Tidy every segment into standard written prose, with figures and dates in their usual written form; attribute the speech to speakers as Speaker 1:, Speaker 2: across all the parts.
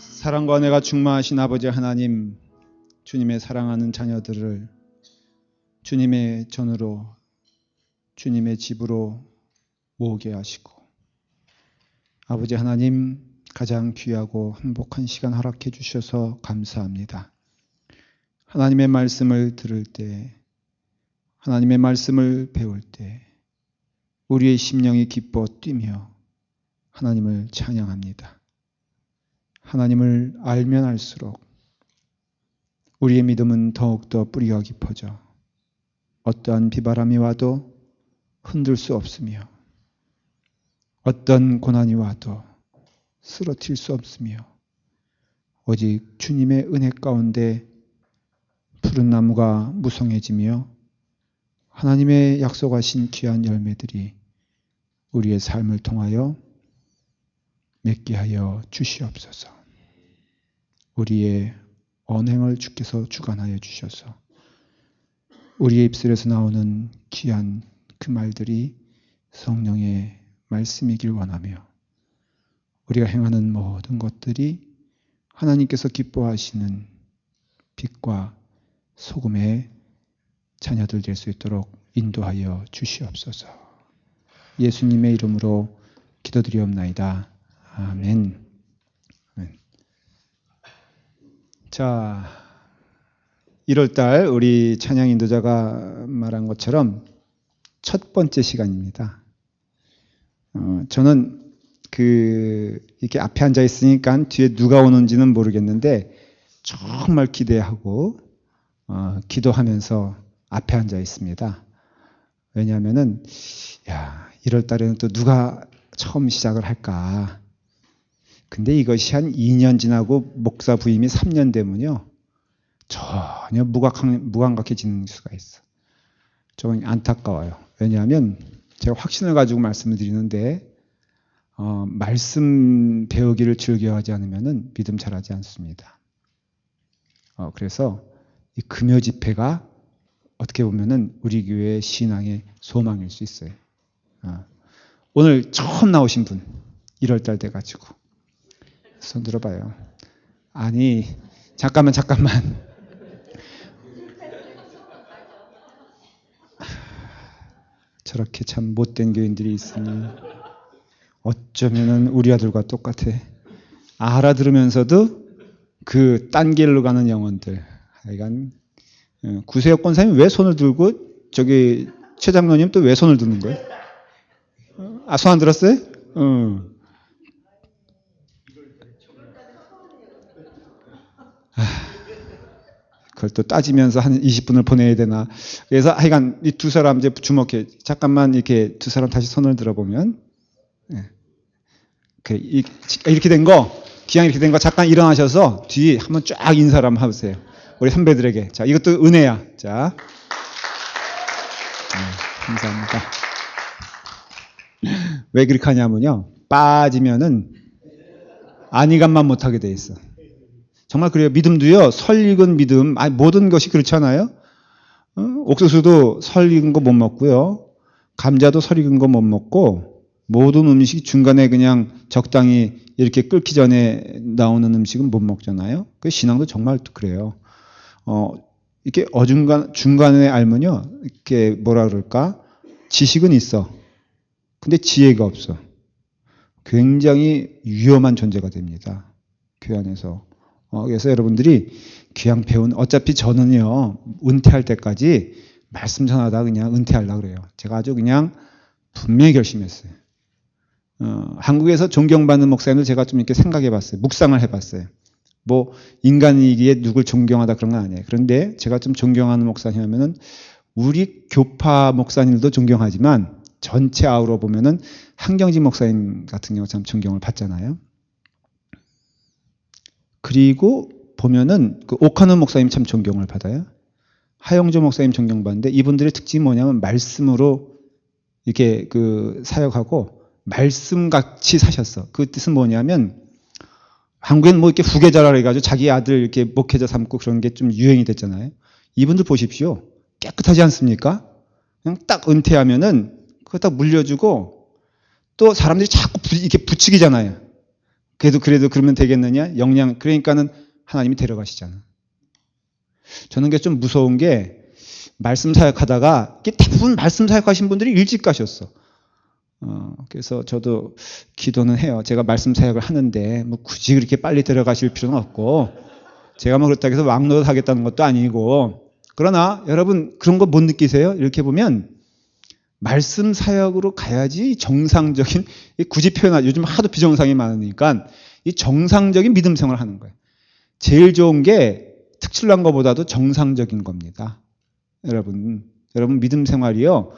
Speaker 1: 사랑과 은혜가 충만하신 아버지 하나님, 주님의 사랑하는 자녀들을 주님의 전으로, 주님의 집으로 모으게 하시고, 아버지 하나님, 가장 귀하고 행복한 시간 허락해 주셔서 감사합니다. 하나님의 말씀을 들을 때, 하나님의 말씀을 배울 때 우리의 심령이 기뻐 뛰며 하나님을 찬양합니다. 하나님을 알면 알수록 우리의 믿음은 더욱더 뿌리가 깊어져 어떠한 비바람이 와도 흔들 수 없으며, 어떤 고난이 와도 쓰러뜨릴 수 없으며, 오직 주님의 은혜 가운데 푸른 나무가 무성해지며 하나님의 약속하신 귀한 열매들이 우리의 삶을 통하여 맺게 하여 주시옵소서. 우리의 언행을 주께서 주관하여 주셔서 우리의 입술에서 나오는 귀한 그 말들이 성령의 말씀이길 원하며, 우리가 행하는 모든 것들이 하나님께서 기뻐하시는 빛과 소금의 자녀들 될 수 있도록 인도하여 주시옵소서. 예수님의 이름으로 기도드리옵나이다. 아멘. 자, 1월달 우리 찬양 인도자가 말한 것처럼 첫 번째 시간입니다. 저는 이렇게 앞에 앉아 있으니까 뒤에 누가 오는지는 모르겠는데 정말 기대하고 기도하면서 앞에 앉아 있습니다. 왜냐하면은 1월달에는 또 누가 처음 시작을 할까? 근데 이것이 한 2년 지나고 목사 부임이 3년 되면요, 전혀 무감각해지는 수가 있어. 좀 안타까워요. 왜냐하면 제가 확신을 가지고 말씀을 드리는데 말씀 배우기를 즐겨하지 않으면 믿음 잘하지 않습니다. 그래서 이 금요 집회가 어떻게 보면은 우리 교회의 신앙의 소망일 수 있어요. 오늘 처음 나오신 분, 1월달 돼가지고 손 들어봐요. 아니, 잠깐만. 저렇게 참 못된 교인들이 있으니 어쩌면은 우리 아들과 똑같아. 알아들으면서도 그 딴 길로 가는 영혼들. 하여간 구세혁 권사님 왜 손을 들고, 저기 최 장로님 또 왜 손을 드는 거예요? 손 안 들었어요? 그걸 또 따지면서 한 20분을 보내야 되나. 그래서 하여간 이 두 사람 이제 주목해. 잠깐만 이렇게 두 사람 다시 손을 들어보면, 이렇게 된 거, 기왕 이렇게 된 거 잠깐 일어나셔서 뒤에 한번 쫙 인사를 한번 해보세요. 우리 선배들에게. 자, 이것도 은혜야. 자, 감사합니다. 왜 그렇게 하냐면요, 빠지면은 안위감만 못하게 돼 있어. 정말 그래요. 믿음도요, 설익은 믿음, 모든 것이 그렇잖아요. 옥수수도 설익은 거 못 먹고요, 감자도 설익은 거 못 먹고, 모든 음식이 중간에 그냥 적당히 이렇게 끓기 전에 나오는 음식은 못 먹잖아요. 그 신앙도 정말 그래요. 이렇게 중간에 알면요, 이렇게 뭐라 그럴까, 지식은 있어. 근데 지혜가 없어. 굉장히 위험한 존재가 됩니다, 교회 안에서. 그래서 여러분들이 귀양 배운, 어차피 저는요, 은퇴할 때까지 말씀 전하다 그냥 은퇴하려고 그래요. 제가 아주 그냥 분명히 결심했어요. 한국에서 존경받는 목사님들 제가 좀 이렇게 생각해 봤어요. 묵상을 해 봤어요. 뭐, 인간이기에 누굴 존경하다 그런 건 아니에요. 그런데 제가 좀 존경하는 목사님 하면은 우리 교파 목사님들도 존경하지만 전체 아우로 보면은 한경진 목사님 같은 경우 참 존경을 받잖아요. 그리고 보면은 그 오카노 목사님 참 존경을 받아요. 하영조 목사님 존경받는데, 이분들의 특징이 뭐냐면 말씀으로 이렇게 사역하고 말씀같이 사셨어. 그 뜻은 뭐냐면, 한국엔 뭐 이렇게 후계자라 해가지고 자기 아들 이렇게 목회자 삼고 그런 게 좀 유행이 됐잖아요. 이분들 보십시오. 깨끗하지 않습니까? 그냥 딱 은퇴하면은 그거 딱 물려주고, 또 사람들이 자꾸 이렇게 부추기잖아요. 그래도 그러면 되겠느냐? 그러니까는 하나님이 데려가시잖아. 저는 그게 좀 무서운 게 말씀 사역하다가 대부분 말씀 사역하신 분들이 일찍 가셨어. 그래서 저도 기도는 해요. 제가 말씀 사역을 하는데 뭐 굳이 그렇게 빨리 데려가실 필요는 없고 제가 뭐 그렇다고 해서 왕노릇 하겠다는 것도 아니고 그러나 여러분 그런 거 못 느끼세요? 이렇게 보면 말씀 사역으로 가야지 정상적인 굳이 표현하 요즘 하도 비정상이 많으니까 이 정상적인 믿음 생활을 하는 거예요. 제일 좋은 게 특출난 것보다도 정상적인 겁니다. 여러분 믿음 생활이요.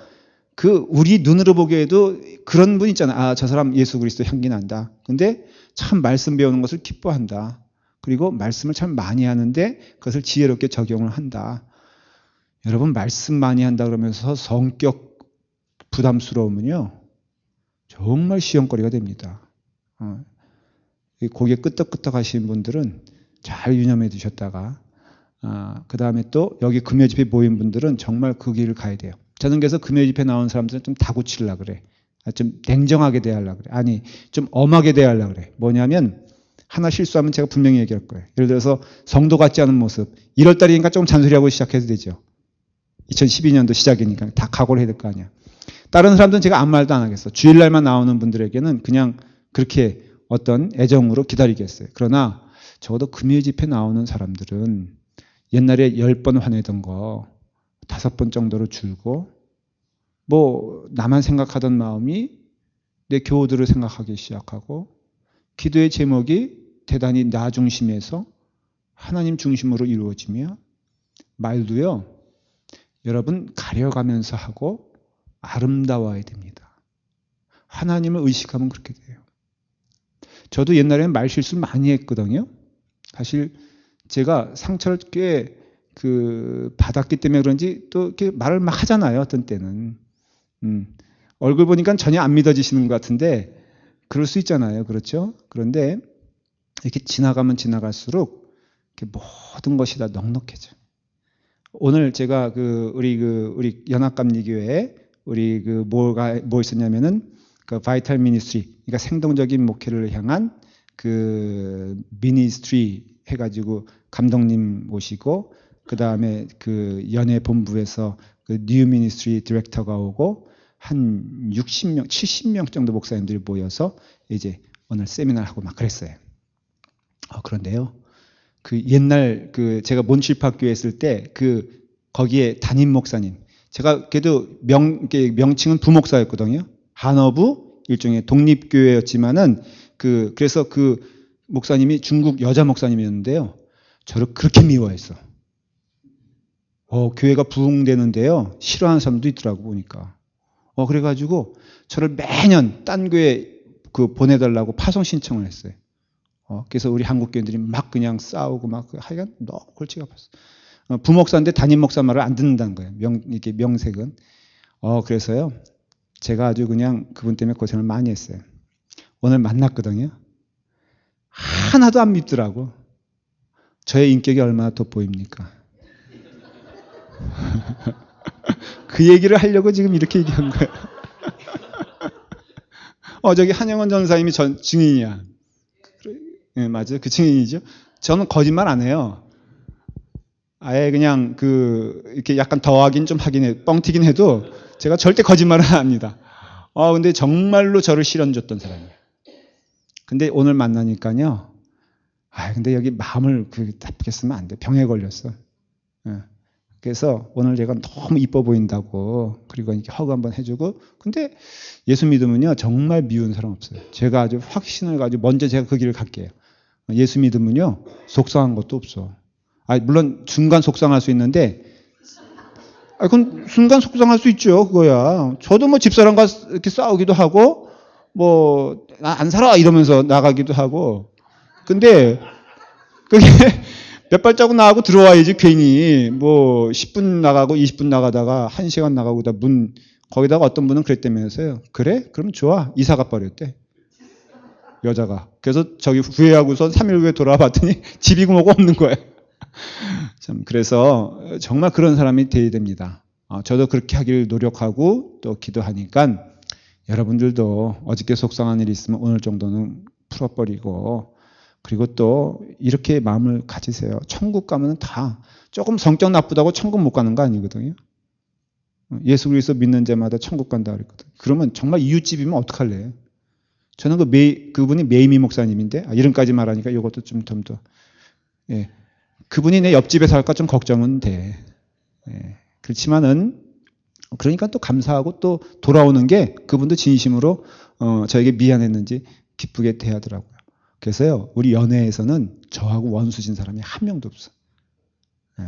Speaker 1: 우리 눈으로 보기에도 그런 분 있잖아. 저 사람 예수 그리스도 향기 난다. 근데 참 말씀 배우는 것을 기뻐한다. 그리고 말씀을 참 많이 하는데 그것을 지혜롭게 적용을 한다. 여러분 말씀 많이 한다 그러면서 성격 부담스러우면요. 정말 시험거리가 됩니다. 고개 끄덕끄덕 하시는 분들은 잘 유념해 두셨다가 그 다음에 또 여기 금요집회 모인 분들은 정말 그 길을 가야 돼요. 저는 그래서 금요집회 나온 사람들은 좀 다구치려고 그래. 좀 냉정하게 대하려고 그래. 아니 좀 엄하게 대하려고 그래. 뭐냐면 하나 실수하면 제가 분명히 얘기할 거예요. 예를 들어서 성도 같지 않은 모습 1월달이니까 조금 잔소리하고 시작해도 되죠. 2012년도 시작이니까 다 각오를 해야 될 거 아니야. 다른 사람들은 제가 아무 말도 안 하겠어. 주일날만 나오는 분들에게는 그냥 그렇게 어떤 애정으로 기다리겠어요. 그러나 적어도 금요 집회 나오는 사람들은 옛날에 10번 화내던 거 5번 정도로 줄고 뭐 나만 생각하던 마음이 내 교우들을 생각하기 시작하고 기도의 제목이 대단히 나 중심에서 하나님 중심으로 이루어지며 말도요. 여러분 가려가면서 하고 아름다워야 됩니다. 하나님을 의식하면 그렇게 돼요. 저도 옛날에는 말 실수를 많이 했거든요. 사실 제가 상처를 꽤 받았기 때문에 그런지 또 이렇게 말을 막 하잖아요. 어떤 때는. 얼굴 보니까 전혀 안 믿어지시는 것 같은데 그럴 수 있잖아요. 그렇죠? 그런데 이렇게 지나가면 지나갈수록 이렇게 모든 것이 다 넉넉해져. 오늘 제가 우리 연합감리교회에 뭐 있었냐면은 바이탈 미니스트리, 그러니까 생동적인 목회를 향한 미니스트리 해가지고 감독님 오시고 그 다음에 연예 본부에서 뉴 미니스트리 디렉터가 오고 한 60명, 70명 정도 목사님들이 모여서 이제 오늘 세미나를 하고 막 그랬어요. 그런데요. 옛날 제가 몬칠팍교회 있을 때 거기에 담임 목사님, 제가 그래도 명칭은 부목사였거든요. 한어부 일종의 독립교회였지만은 그래서 목사님이 중국 여자 목사님이었는데요. 저를 그렇게 미워했어. 교회가 부흥되는데요. 싫어하는 사람도 있더라고 보니까. 그래가지고 저를 매년 딴 교회 보내달라고 파송 신청을 했어요. 그래서 우리 한국 교인들이 막 그냥 싸우고 막 하여간 너무 골치가 아팠어. 부목사인데 담임 목사 말을 안 듣는다는 거예요. 이게 명색은. 그래서요. 제가 아주 그냥 그분 때문에 고생을 많이 했어요. 오늘 만났거든요. 하나도 안 믿더라고. 저의 인격이 얼마나 돋보입니까? 그 얘기를 하려고 지금 이렇게 얘기한 거예요. 저기 한영원 전사님이 증인이야. 네, 맞아요. 그 증인이죠. 저는 거짓말 안 해요. 아예 그냥 이렇게 약간 더하긴 좀 하긴 해. 뻥튀긴 해도 제가 절대 거짓말은 안 합니다. 근데 정말로 저를 실현줬던 사람이에요. 근데 오늘 만나니까요. 근데 여기 마음을 나쁘게 쓰면 안 돼. 병에 걸렸어. 그래서 오늘 제가 너무 이뻐 보인다고 그리고 이렇게 허그 한번 해주고 근데 예수 믿으면요 정말 미운 사람 없어요. 제가 아주 확신을 가지고 먼저 제가 그 길을 갈게요. 예수 믿으면요 속상한 것도 없어. 물론 순간 속상할 수 있는데 그건 순간 속상할 수 있죠. 그거야. 저도 뭐 집사람과 이렇게 싸우기도 하고 뭐 안 살아 이러면서 나가기도 하고 근데 그게 몇 발자국 나가고 들어와야지 괜히 뭐 10분 나가고 20분 나가다가 1시간 나가고 거기다가 어떤 분은 그랬다면서요. 그래? 그럼 좋아. 이사 가버렸대. 여자가. 그래서 저기 후회하고서 3일 후에 돌아와 봤더니 집이고 뭐고 없는 거예요. 참 그래서 정말 그런 사람이 돼야 됩니다. 저도 그렇게 하길 노력하고 또 기도하니까 여러분들도 어저께 속상한 일이 있으면 오늘 정도는 풀어버리고, 그리고 또 이렇게 마음을 가지세요. 천국 가면은 다 조금 성격 나쁘다고 천국 못 가는 거 아니거든요. 예수 그리스도 믿는 자마다 천국 간다 그랬거든. 그러면 정말 이웃집이면 어떡할래? 저는 그분이 메이미 목사님인데, 이름까지 말하니까 이것도 좀 더, 예. 그분이 내 옆집에 살까 좀 걱정은 돼. 예. 그렇지만은, 그러니까 또 감사하고 또 돌아오는 게 그분도 진심으로, 저에게 미안했는지 기쁘게 대하더라고요. 그래서요, 우리 연애에서는 저하고 원수진 사람이 한 명도 없어. 예.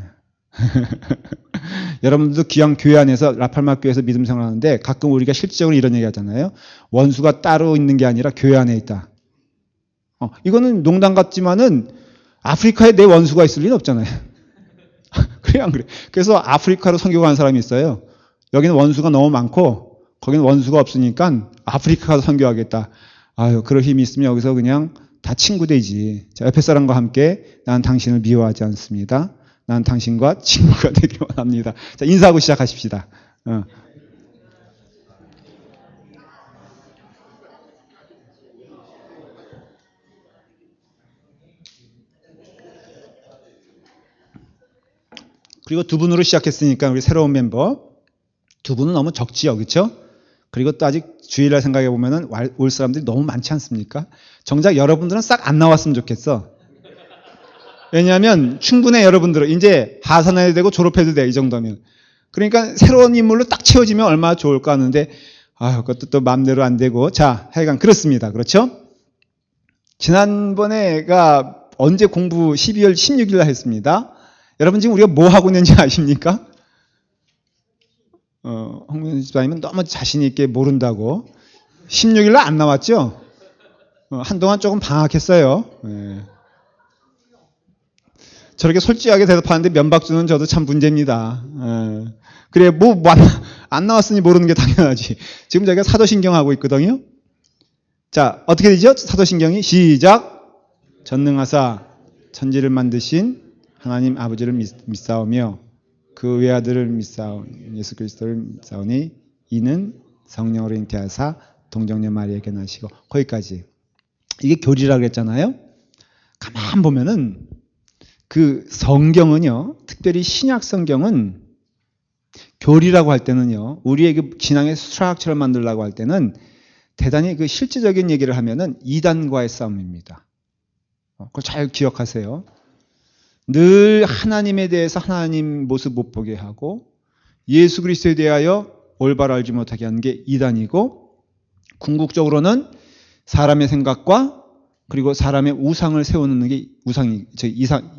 Speaker 1: 여러분들도 기왕 교회 안에서 라팔마 교회에서 믿음 생활하는데 가끔 우리가 실질적으로 이런 얘기 하잖아요. 원수가 따로 있는 게 아니라 교회 안에 있다. 이거는 농담 같지만은 아프리카에 내 원수가 있을 리는 없잖아요. 그래 안 그래? 그래서 아프리카로 선교 가는 사람이 있어요. 여기는 원수가 너무 많고 거기는 원수가 없으니까 아프리카 가서 선교하겠다. 아유, 그럴 힘이 있으면 여기서 그냥 다 친구 되지. 자, 옆에 사람과 함께 난 당신을 미워하지 않습니다. 난 당신과 친구가 되길 원합니다. 자, 인사하고 시작하십시다. 그리고 두 분으로 시작했으니까 우리 새로운 멤버 두 분은 너무 적지요, 그렇죠? 그리고 또 아직 주일날 생각해 보면은 올 사람들이 너무 많지 않습니까? 정작 여러분들은 싹 안 나왔으면 좋겠어. 왜냐하면 충분해. 여러분들은 이제 하산해도 되고 졸업해도 돼, 이 정도면. 그러니까 새로운 인물로 딱 채워지면 얼마나 좋을까 하는데 그것도 또 마음대로 안 되고. 자, 하여간 그렇습니다. 그렇죠? 지난번에가 언제 공부 12월 16일 날 했습니다. 여러분 지금 우리가 뭐 하고 있는지 아십니까? 홍민수 집사님은 너무 자신 있게 모른다고. 16일 날 안 나왔죠? 한동안 조금 방학했어요. 네. 저렇게 솔직하게 대답하는데 면박주는 저도 참 문제입니다. 그래, 안 나왔으니 모르는 게 당연하지. 지금 저희가 사도신경 하고 있거든요. 자, 어떻게 되죠? 사도신경이 시작. 전능하사 천지를 만드신 하나님 아버지를 믿사오며 그 외아들을 믿사오니 예수 그리스도를 믿사오니 이는 성령으로 잉태하사 동정녀 마리아에게 나시고. 거기까지. 이게 교리라고 했잖아요. 가만 보면은 그 성경은요, 특별히 신약 성경은 교리라고 할 때는요, 우리의 그 신앙의 스트럭처를 만들려고 할 때는 대단히 그 실질적인 얘기를 하면은 이단과의 싸움입니다. 그걸 잘 기억하세요. 늘 하나님에 대해서 하나님 모습 못 보게 하고 예수 그리스도에 대하여 올바로 알지 못하게 하는 게 이단이고, 궁극적으로는 사람의 생각과 그리고 사람의 우상을 세우는 게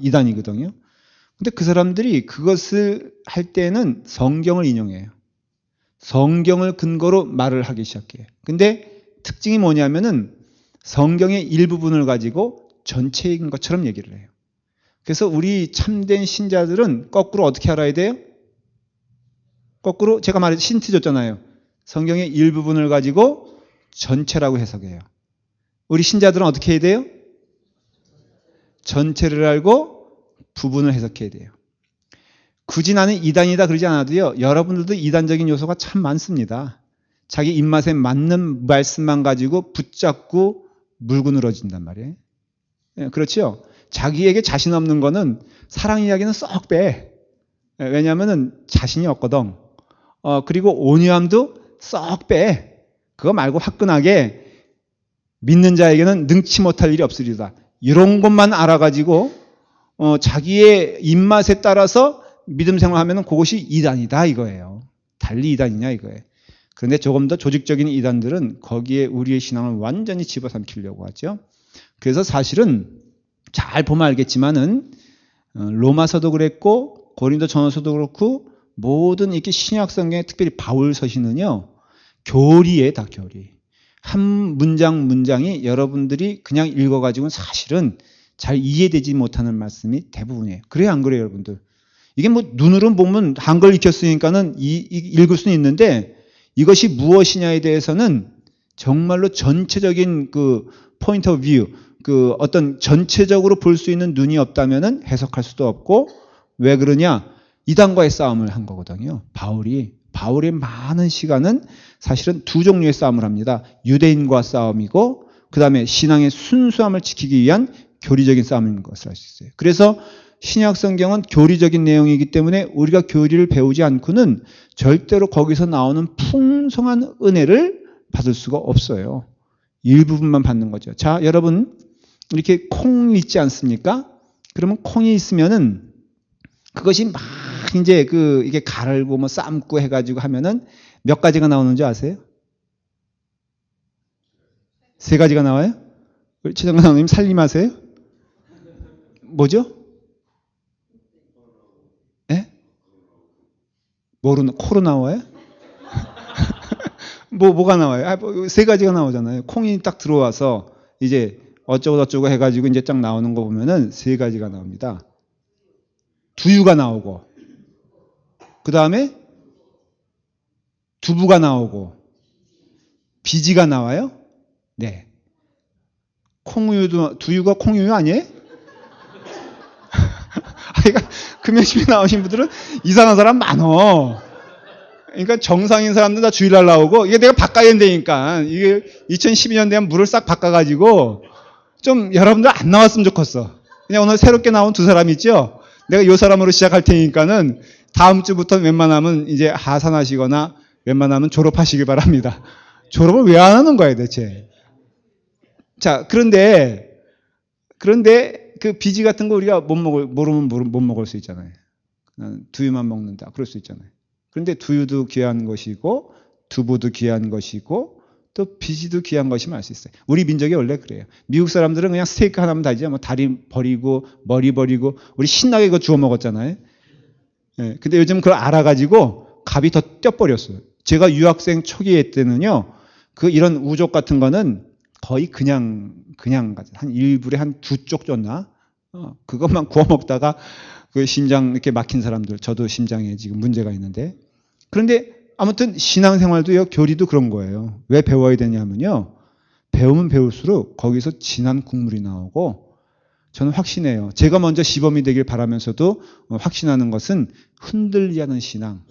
Speaker 1: 이단이거든요. 근데 그 사람들이 그것을 할 때는 성경을 인용해요. 성경을 근거로 말을 하기 시작해요. 근데 특징이 뭐냐면은 성경의 일부분을 가지고 전체인 것처럼 얘기를 해요. 그래서 우리 참된 신자들은 거꾸로 어떻게 알아야 돼요? 거꾸로 제가 힌트 줬잖아요. 성경의 일부분을 가지고 전체라고 해석해요. 우리 신자들은 어떻게 해야 돼요? 전체를 알고 부분을 해석해야 돼요. 굳이 나는 이단이다 그러지 않아도요, 여러분들도 이단적인 요소가 참 많습니다. 자기 입맛에 맞는 말씀만 가지고 붙잡고 물고 늘어진단 말이에요. 그렇죠? 자기에게 자신 없는 거는 사랑 이야기는 쏙 빼. 왜냐하면 자신이 없거든. 그리고 온유함도 쏙 빼. 그거 말고 화끈하게 믿는 자에게는 능치 못할 일이 없으리다. 이런 것만 알아가지고 자기의 입맛에 따라서 믿음 생활하면 그것이 이단이다 이거예요. 달리 이단이냐 이거예요. 그런데 조금 더 조직적인 이단들은 거기에 우리의 신앙을 완전히 집어삼키려고 하죠. 그래서 사실은 잘 보면 알겠지만은 로마서도 그랬고 고린도 전서도 그렇고 모든 이렇게 신약 성경에 특별히 바울 서신은요, 교리에 다 교리. 한 문장이 여러분들이 그냥 읽어가지고는 사실은 잘 이해되지 못하는 말씀이 대부분이에요. 그래요, 안 그래요, 여러분들? 이게 뭐 눈으로 보면 한글 익혔으니까는 읽을 수는 있는데 이것이 무엇이냐에 대해서는 정말로 전체적인 그 포인트 오브 뷰, 그 어떤 전체적으로 볼 수 있는 눈이 없다면은 해석할 수도 없고, 왜 그러냐? 이단과의 싸움을 한 거거든요. 바울의 많은 시간은 사실은 두 종류의 싸움을 합니다. 유대인과 싸움이고, 그 다음에 신앙의 순수함을 지키기 위한 교리적인 싸움인 것을 알 수 있어요. 그래서 신약 성경은 교리적인 내용이기 때문에 우리가 교리를 배우지 않고는 절대로 거기서 나오는 풍성한 은혜를 받을 수가 없어요. 일부분만 받는 거죠. 자, 여러분 이렇게 콩 있지 않습니까? 그러면 콩이 있으면은 그것이 막 이제 이게 갈고 뭐 삶고 해가지고 하면은 몇 가지가 나오는지 아세요? 3가지가 나와요? 최정관 장로님 살림하세요? 뭐죠? 예? 코로 나와요? 뭐가 나와요? 3가지가 나오잖아요. 콩이 딱 들어와서 이제 어쩌고 해가지고 이제 쫙 나오는 거 보면은 3가지가 나옵니다. 두유가 나오고, 그 다음에 두부가 나오고, 비지가 나와요? 네. 두유가 콩우유 아니에요? 그러니까 금요일에 나오신 분들은 이상한 사람 많어. 그러니까 정상인 사람들 다 주일날 나오고, 이게 내가 바꿔야 된다니까. 이게 2012년 되면 물을 싹 바꿔가지고, 좀 여러분들 안 나왔으면 좋겠어. 그냥 오늘 새롭게 나온 2사람 있죠? 내가 이 사람으로 시작할 테니까는 다음 주부터 웬만하면 이제 하산하시거나 웬만하면 졸업하시기 바랍니다. 졸업을 왜 안 하는 거야, 대체? 자, 그런데 그 비지 같은 거 우리가 모르면 못 먹을 수 있잖아요. 두유만 먹는다. 그럴 수 있잖아요. 그런데 두유도 귀한 것이고, 두부도 귀한 것이고, 또 비지도 귀한 것임을 알 수 있어요. 우리 민족이 원래 그래요. 미국 사람들은 그냥 스테이크 하나면 다죠. 뭐 다리 버리고, 머리 버리고, 우리 신나게 그거 주워 먹었잖아요. 예, 근데 요즘 그걸 알아가지고 값이 더 뛰어버렸어요. 제가 유학생 초기에 때는요, 이런 우족 같은 거는 거의 그냥 한 1불에 한 2쪽 줬나? 그것만 구워 먹다가 그 심장 이렇게 막힌 사람들, 저도 심장에 지금 문제가 있는데. 그런데 아무튼 신앙생활도요, 교리도 그런 거예요. 왜 배워야 되냐면요, 배우면 배울수록 거기서 진한 국물이 나오고, 저는 확신해요. 제가 먼저 시범이 되길 바라면서도 확신하는 것은 흔들리지 않은 신앙.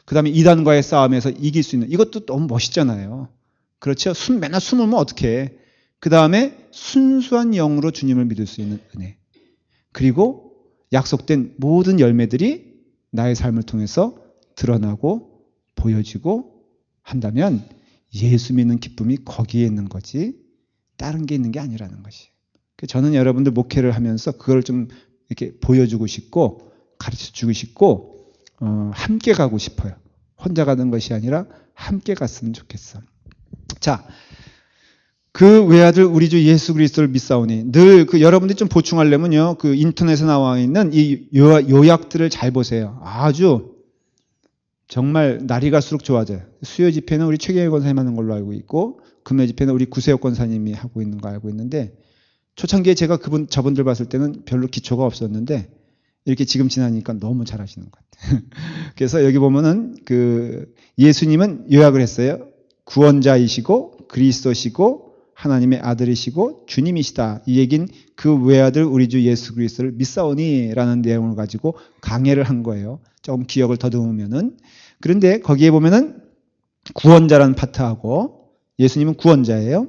Speaker 1: 그 다음에 이단과의 싸움에서 이길 수 있는, 이것도 너무 멋있잖아요. 그렇죠? 맨날 숨으면 어떡해. 그 다음에 순수한 영으로 주님을 믿을 수 있는 은혜. 그리고 약속된 모든 열매들이 나의 삶을 통해서 드러나고 보여지고 한다면 예수 믿는 기쁨이 거기에 있는 거지 다른 게 있는 게 아니라는 것이. 저는 여러분들 목회를 하면서 그걸 좀 이렇게 보여주고 싶고 가르쳐주고 싶고 함께 가고 싶어요. 혼자 가는 것이 아니라 함께 갔으면 좋겠어. 자, 그 외아들 우리 주 예수 그리스도를 믿사오니, 늘 여러분들이 좀 보충하려면요, 인터넷에 나와 있는 이 요약들을 잘 보세요. 아주 정말 날이 갈수록 좋아져요. 수요 집회는 우리 최경희 권사님 하는 걸로 알고 있고, 금요 집회는 우리 구세혁 권사님이 하고 있는 거 알고 있는데, 초창기에 제가 저분들 봤을 때는 별로 기초가 없었는데, 이렇게 지금 지나니까 너무 잘하시는 것 같아요. 그래서 여기 보면은 예수님은 요약을 했어요. 구원자이시고 그리스도시고 하나님의 아들이시고 주님이시다. 이 얘기는 그 외아들 우리 주 예수 그리스도를 믿사오니라는 내용을 가지고 강해를 한 거예요. 조금 기억을 더듬으면은. 그런데 거기에 보면은 구원자라는 파트하고, 예수님은 구원자예요.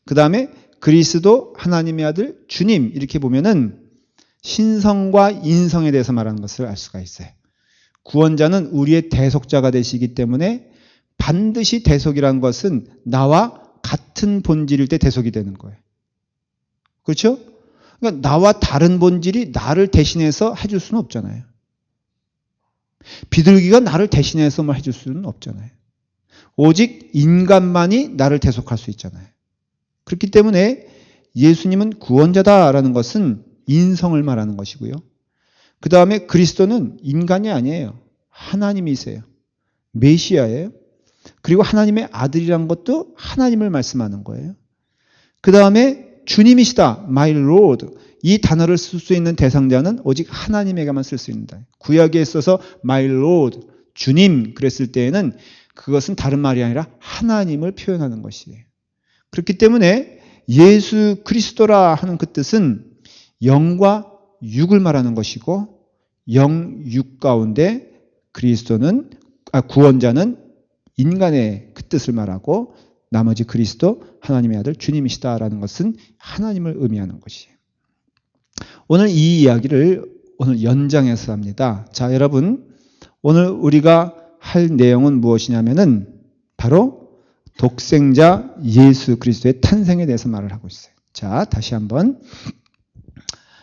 Speaker 1: 그 다음에 그리스도 하나님의 아들 주님, 이렇게 보면은 신성과 인성에 대해서 말하는 것을 알 수가 있어요. 구원자는 우리의 대속자가 되시기 때문에 반드시 대속이라는 것은 나와 같은 본질일 때 대속이 되는 거예요. 그렇죠? 그러니까 나와 다른 본질이 나를 대신해서 해줄 수는 없잖아요. 비둘기가 나를 대신해서 뭐 해줄 수는 없잖아요. 오직 인간만이 나를 대속할 수 있잖아요. 그렇기 때문에 예수님은 구원자다라는 것은 인성을 말하는 것이고요. 그 다음에 그리스도는 인간이 아니에요. 하나님이세요. 메시아예요. 그리고 하나님의 아들이란 것도 하나님을 말씀하는 거예요. 그 다음에 주님이시다. My Lord. 이 단어를 쓸 수 있는 대상자는 오직 하나님에게만 쓸 수 있는다. 구약에 있어서 My Lord, 주님 그랬을 때에는 그것은 다른 말이 아니라 하나님을 표현하는 것이에요. 그렇기 때문에 예수 그리스도라 하는 그 뜻은 영과 육을 말하는 것이고, 영, 육 가운데 구원자는 인간의 그 뜻을 말하고, 나머지 그리스도 하나님의 아들 주님이시다라는 것은 하나님을 의미하는 것이에요. 오늘 이 이야기를 오늘 연장해서 합니다. 자, 여러분, 오늘 우리가 할 내용은 무엇이냐면은 바로 독생자 예수 그리스도의 탄생에 대해서 말을 하고 있어요. 자, 다시 한번.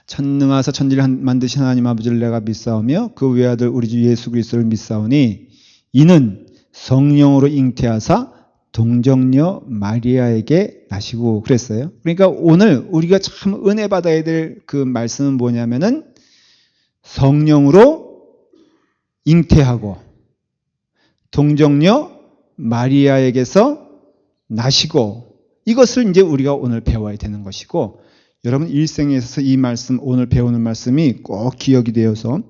Speaker 1: 천능하사 천지를 만드신 하나님 아버지를 내가 믿사오며 그 외아들 우리 주 예수 그리스도를 믿사오니 이는 성령으로 잉태하사 동정녀 마리아에게 나시고 그랬어요. 그러니까 오늘 우리가 참 은혜 받아야 될 그 말씀은 뭐냐면은 성령으로 잉태하고 동정녀 마리아에게서 나시고 이것을 이제 우리가 오늘 배워야 되는 것이고 여러분 일생에 있어서 이 말씀 오늘 배우는 말씀이 꼭 기억이 되어서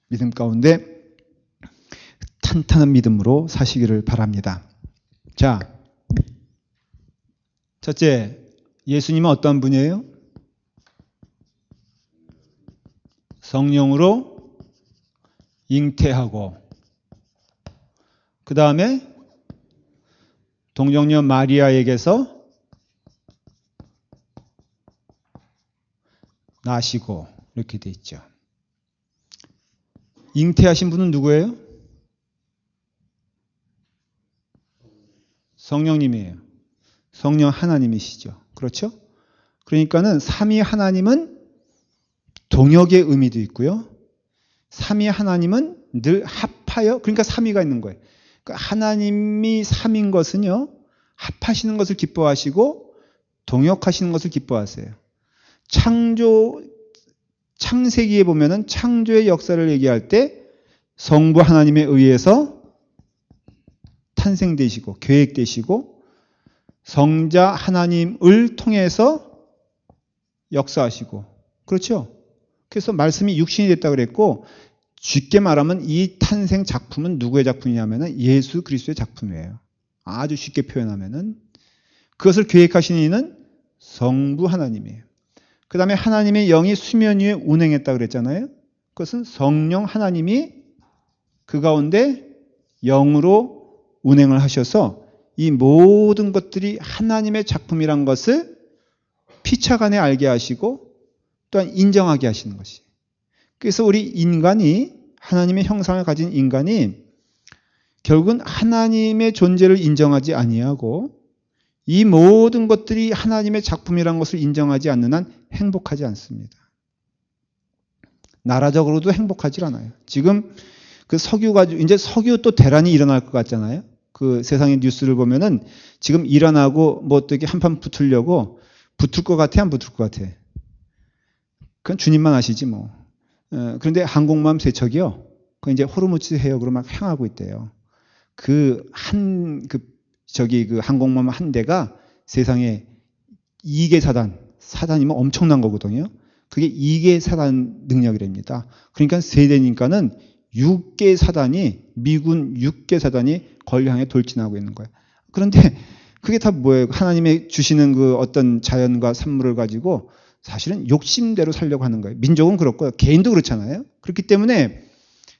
Speaker 1: 믿음 가운데 탄탄한 믿음으로 사시기를 바랍니다. 자, 첫째, 예수님은 어떠한 분이에요? 성령으로 잉태하고 그 다음에 동정녀 마리아에게서 나시고 이렇게 돼 있죠. 잉태하신 분은 누구예요? 성령님이에요. 성령 하나님이시죠. 그렇죠? 그러니까는 삼위 하나님은 동역의 의미도 있고요. 삼위 하나님은 늘 합하여, 그러니까 삼위가 있는 거예요. 그러니까 하나님이 삼인 것은요, 합하시는 것을 기뻐하시고 동역하시는 것을 기뻐하세요. 창세기에 보면은 창조의 역사를 얘기할 때 성부 하나님에 의해서 탄생되시고 계획되시고 성자 하나님을 통해서 역사하시고 그렇죠? 그래서 말씀이 육신이 됐다 그랬고 쉽게 말하면 이 탄생 작품은 누구의 작품이냐면은 예수 그리스도의 작품이에요. 아주 쉽게 표현하면은 그것을 계획하신 이는 성부 하나님이에요. 그 다음에 하나님의 영이 수면 위에 운행했다 그랬잖아요. 그것은 성령 하나님이 그 가운데 영으로 운행을 하셔서 이 모든 것들이 하나님의 작품이란 것을 피차간에 알게 하시고 또한 인정하게 하시는 것이. 그래서 우리 인간이 하나님의 형상을 가진 인간이 결국은 하나님의 존재를 인정하지 아니하고 이 모든 것들이 하나님의 작품이라는 것을 인정하지 않는 한 행복하지 않습니다. 나라적으로도 행복하지 않아요. 지금 그 석유 가지고 이제 석유 또 대란이 일어날 것 같잖아요. 그 세상의 뉴스를 보면은 지금 이란하고 뭐 어떻게 한판 붙으려고 붙을 것 같아, 안 붙을 것 같아? 그건 주님만 아시지 뭐. 그런데 항공모함 세척이요. 그 이제 호르무즈 해역으로 막 향하고 있대요. 그 항공모함 한 대가 세상에 2개 사단이면 엄청난 거거든요. 그게 2개 사단 능력이랍니다. 그러니까 세대니까는 6개 사단이, 미군 6개 사단이 걸 향해 돌진하고 있는 거예요. 그런데 그게 다 뭐예요? 하나님의 주시는 그 어떤 자연과 산물을 가지고 사실은 욕심대로 살려고 하는 거예요. 민족은 그렇고요. 개인도 그렇잖아요. 그렇기 때문에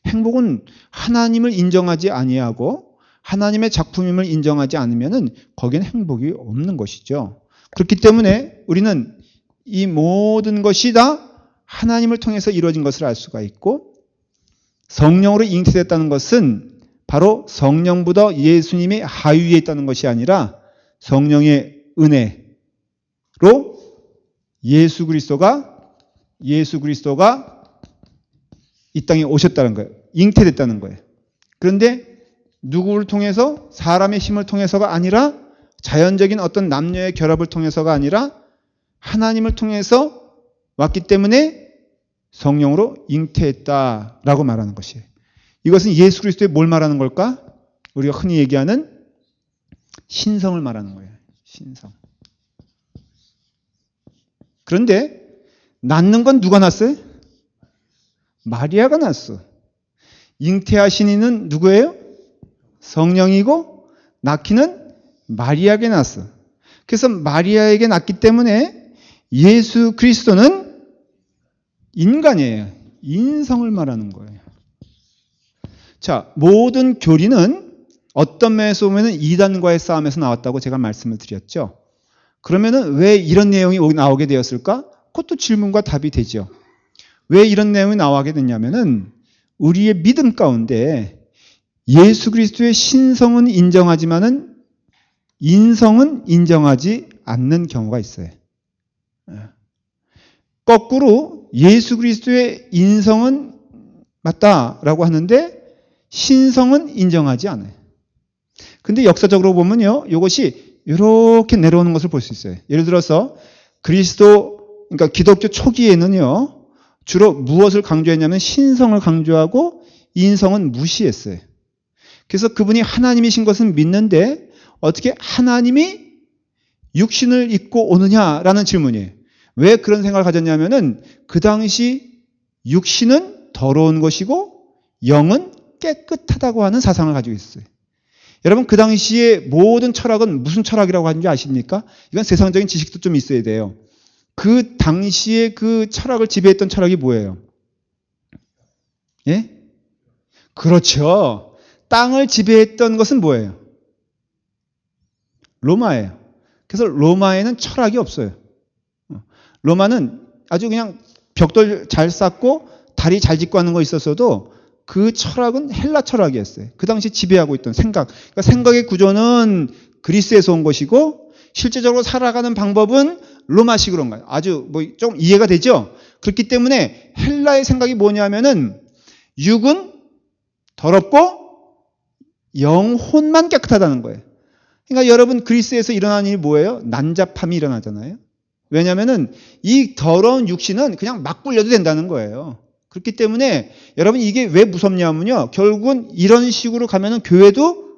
Speaker 1: 행복은 하나님을 인정하지 아니하고 하나님의 작품임을 인정하지 않으면은 거기에는 행복이 없는 것이죠. 그렇기 때문에 우리는 이 모든 것이 다 하나님을 통해서 이루어진 것을 알 수가 있고 성령으로 잉태됐다는 것은 바로 성령보다 예수님의 하위에 있다는 것이 아니라 성령의 은혜로 예수 그리스도가 이 땅에 오셨다는 거예요. 잉태됐다는 거예요. 그런데 누구를 통해서? 사람의 힘을 통해서가 아니라 자연적인 어떤 남녀의 결합을 통해서가 아니라 하나님을 통해서 왔기 때문에 성령으로 잉태했다라고 말하는 것이에요. 이것은 예수 그리스도에 뭘 말하는 걸까? 우리가 흔히 얘기하는 신성을 말하는 거예요. 신성. 그런데 낳는 건 누가 낳았어요? 마리아가 낳았어. 잉태하신 이는 누구예요? 성령이고 낳기는 마리아에게 낳았어. 그래서 마리아에게 낳기 때문에 예수 그리스도는 인간이에요. 인성을 말하는 거예요. 자, 모든 교리는 어떤 면에서 보면은 이단과의 싸움에서 나왔다고 제가 말씀을 드렸죠. 그러면은 왜 이런 내용이 나오게 되었을까? 그것도 질문과 답이 되죠. 왜 이런 내용이 나오게 됐냐면은 우리의 믿음 가운데 예수 그리스도의 신성은 인정하지만은 인성은 인정하지 않는 경우가 있어요. 거꾸로 예수 그리스도의 인성은 맞다라고 하는데 신성은 인정하지 않아요. 근데 역사적으로 보면요, 이것이 이렇게 내려오는 것을 볼 수 있어요. 예를 들어서 그러니까 기독교 초기에는요, 주로 무엇을 강조했냐면 신성을 강조하고 인성은 무시했어요. 그래서 그분이 하나님이신 것은 믿는데 어떻게 하나님이 육신을 입고 오느냐라는 질문이에요. 왜 그런 생각을 가졌냐면은 그 당시 육신은 더러운 것이고 영은 깨끗하다고 하는 사상을 가지고 있어요. 여러분 그 당시에 모든 철학은 무슨 철학이라고 하는지 아십니까? 이건 세상적인 지식도 좀 있어야 돼요. 그 당시에 그 철학을 지배했던 철학이 뭐예요? 예? 그렇죠. 땅을 지배했던 것은 뭐예요? 로마예요. 그래서 로마에는 철학이 없어요. 로마는 아주 그냥 벽돌 잘 쌓고 다리 잘 짓고 하는 거 있었어도 그 철학은 헬라 철학이었어요. 그 당시 지배하고 있던 생각. 그러니까 생각의 구조는 그리스에서 온 것이고 실제적으로 살아가는 방법은 로마식으로 온 거예요. 아주 좀 이해가 되죠? 그렇기 때문에 헬라의 생각이 뭐냐면은 육은 더럽고 영혼만 깨끗하다는 거예요. 그러니까 여러분 그리스에서 일어나는 일이 뭐예요? 난잡함이 일어나잖아요. 왜냐하면은 이 더러운 육신은 그냥 막 굴려도 된다는 거예요. 그렇기 때문에 여러분 이게 왜 무섭냐면요. 결국은 이런 식으로 가면은 교회도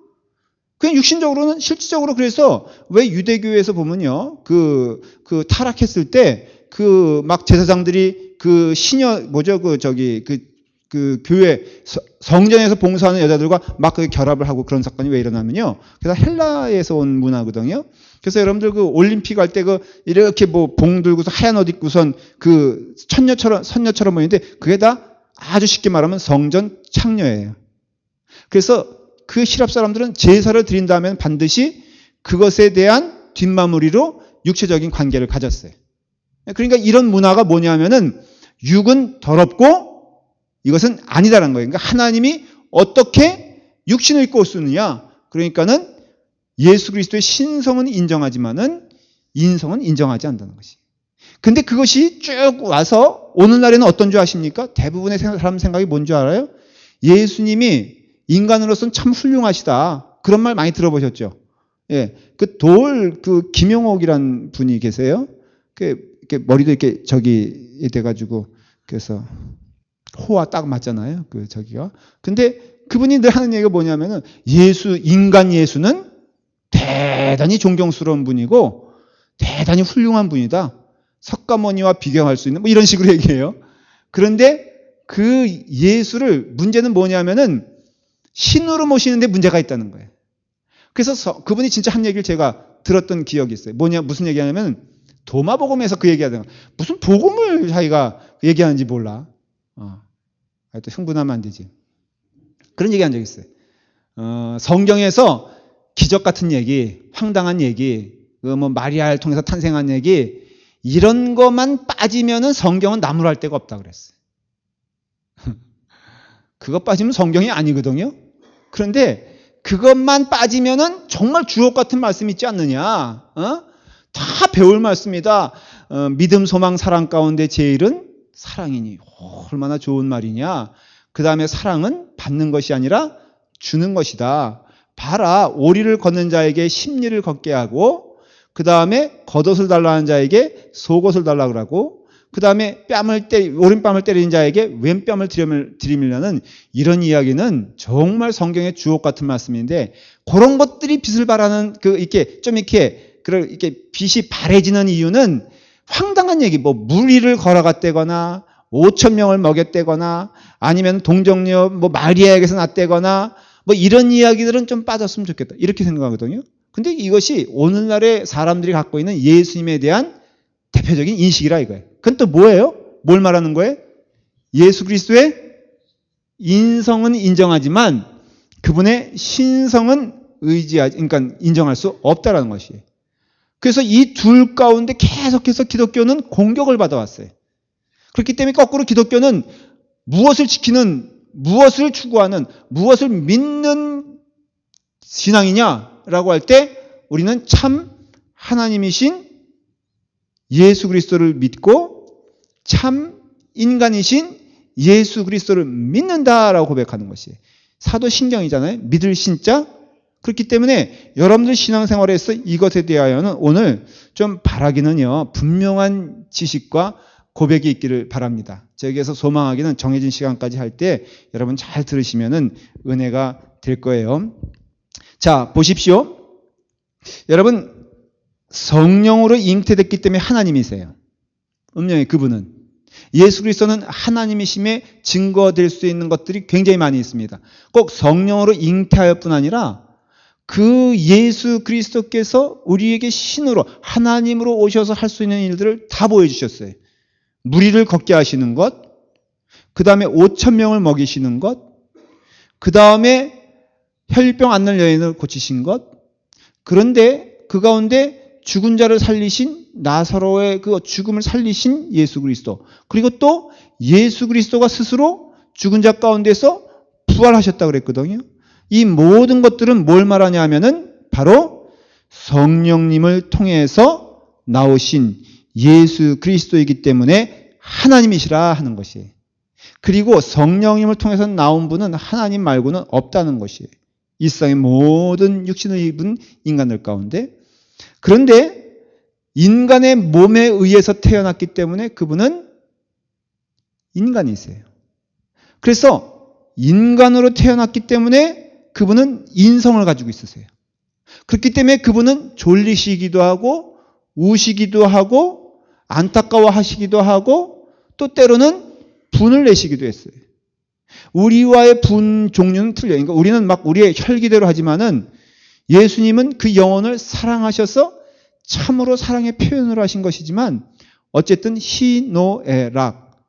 Speaker 1: 그냥 육신적으로는 실질적으로 그래서 왜 유대교회에서 보면요. 그 타락했을 때 그 막 제사장들이 그 그 교회 성전에서 봉사하는 여자들과 막 그 결합을 하고 그런 사건이 왜 일어나면요. 그래서 헬라에서 온 문화거든요. 그래서 여러분들 그 올림픽 할 때 그 이렇게 봉 들고서 하얀 옷 입고선 그 선녀처럼 보이는데 그게 다 아주 쉽게 말하면 성전 창녀예요. 그래서 그 시랍 사람들은 제사를 드린 다음에는 반드시 그것에 대한 뒷마무리로 육체적인 관계를 가졌어요. 그러니까 이런 문화가 뭐냐면은 육은 더럽고 이것은 아니다라는 거예요. 그러니까 하나님이 어떻게 육신을 입고 오시느냐? 그러니까는 예수 그리스도의 신성은 인정하지만은 인성은 인정하지 않는다는 것이. 근데 그것이 쭉 와서 오늘날에는 어떤 줄 아십니까? 대부분의 사람 생각이 뭔 줄 알아요? 예수님이 인간으로서는 참 훌륭하시다. 그런 말 많이 들어보셨죠? 예. 김용옥이란 분이 계세요. 이렇게 머리도 이렇게 돼가지고 그래서 호와 딱 맞잖아요. 저기가. 근데 그분이 늘 하는 얘기가 뭐냐면은 인간 예수는 대단히 존경스러운 분이고 대단히 훌륭한 분이다. 석가모니와 비교할 수 있는 이런 식으로 얘기해요. 그런데 그 예수를 문제는 뭐냐면은 신으로 모시는데 문제가 있다는 거예요. 그래서 그분이 진짜 한 얘기를 제가 들었던 기억이 있어요. 무슨 얘기하냐면 도마복음에서 그 얘기하다가 무슨 복음을 자기가 얘기하는지 몰라. 또 흥분하면 안 되지. 그런 얘기 한 적 있어요. 성경에서 기적 같은 얘기, 황당한 얘기, 마리아를 통해서 탄생한 얘기, 이런 것만 빠지면은 성경은 나무랄 데가 없다 그랬어요. 그거 빠지면 성경이 아니거든요. 그런데 그것만 빠지면은 정말 주옥 같은 말씀 있지 않느냐? 다 배울 말씀이다. 믿음, 소망, 사랑 가운데 제일은 사랑이니. 얼마나 좋은 말이냐. 그 다음에 사랑은 받는 것이 아니라 주는 것이다. 봐라. 오리를 걷는 자에게 십리를 걷게 하고 그 다음에 겉옷을 달라는 자에게 속옷을 달라고 하고 그 다음에 오른뺨을 때리는 자에게 왼뺨을 들이밀라는 이런 이야기는 정말 성경의 주옥 같은 말씀인데 그런 것들이 빛을 발하는 이렇게 빛이 바래지는 이유는 황당한 얘기, 물 위를 걸어갔다거나 5,000명을 먹였다거나 아니면 동정녀 마리아에게서 났다거나 이런 이야기들은 좀 빠졌으면 좋겠다. 이렇게 생각하거든요. 근데 이것이 오늘날의 사람들이 갖고 있는 예수님에 대한 대표적인 인식이라 이거예요. 그건 또 뭐예요? 뭘 말하는 거예요? 예수 그리스도의 인성은 인정하지만 그분의 신성은 그러니까 인정할 수 없다라는 것이에요. 그래서 이 둘 가운데 계속해서 기독교는 공격을 받아왔어요. 그렇기 때문에 거꾸로 기독교는 무엇을 지키는, 무엇을 추구하는, 무엇을 믿는 신앙이냐라고 할 때 우리는 참 하나님이신 예수 그리스도를 믿고 참 인간이신 예수 그리스도를 믿는다라고 고백하는 것이에요. 사도신경이잖아요. 믿을 신자. 그렇기 때문에 여러분들 신앙생활에서 이것에 대하여는 오늘 좀 바라기는요, 분명한 지식과 고백이 있기를 바랍니다. 저에게서 소망하기는 정해진 시간까지 할 때 여러분 잘 들으시면은 은혜가 될 거예요. 자, 보십시오. 여러분, 성령으로 잉태됐기 때문에 하나님이세요. 분명히 그분은. 예수 그리스도는 하나님이심에 증거될 수 있는 것들이 굉장히 많이 있습니다. 꼭 성령으로 잉태하였 뿐 아니라 그 예수 그리스도께서 우리에게 신으로 하나님으로 오셔서 할 수 있는 일들을 다 보여주셨어요. 무리를 걷게 하시는 것, 그 다음에 5,000명을 먹이시는 것, 그 다음에 혈병 앓는 여인을 고치신 것. 그런데 그 가운데 죽은 자를 살리신 나사로의 그 죽음을 살리신 예수 그리스도, 그리고 또 예수 그리스도가 스스로 죽은 자 가운데서 부활하셨다고 그랬거든요. 이 모든 것들은 뭘 말하냐 하면은 바로 성령님을 통해서 나오신 예수 그리스도이기 때문에 하나님이시라 하는 것이에요. 그리고 성령님을 통해서 나온 분은 하나님 말고는 없다는 것이에요. 이 세상의 모든 육신을 입은 인간들 가운데. 그런데 인간의 몸에 의해서 태어났기 때문에 그분은 인간이세요. 그래서 인간으로 태어났기 때문에 그분은 인성을 가지고 있으세요. 그렇기 때문에 그분은 졸리시기도 하고 우시기도 하고 안타까워하시기도 하고 또 때로는 분을 내시기도 했어요. 우리와의 분 종류는 틀려요. 그러니까 우리는 막 우리의 혈기대로 하지만은 예수님은 그 영혼을 사랑하셔서 참으로 사랑의 표현을 하신 것이지만 어쨌든 희노애락,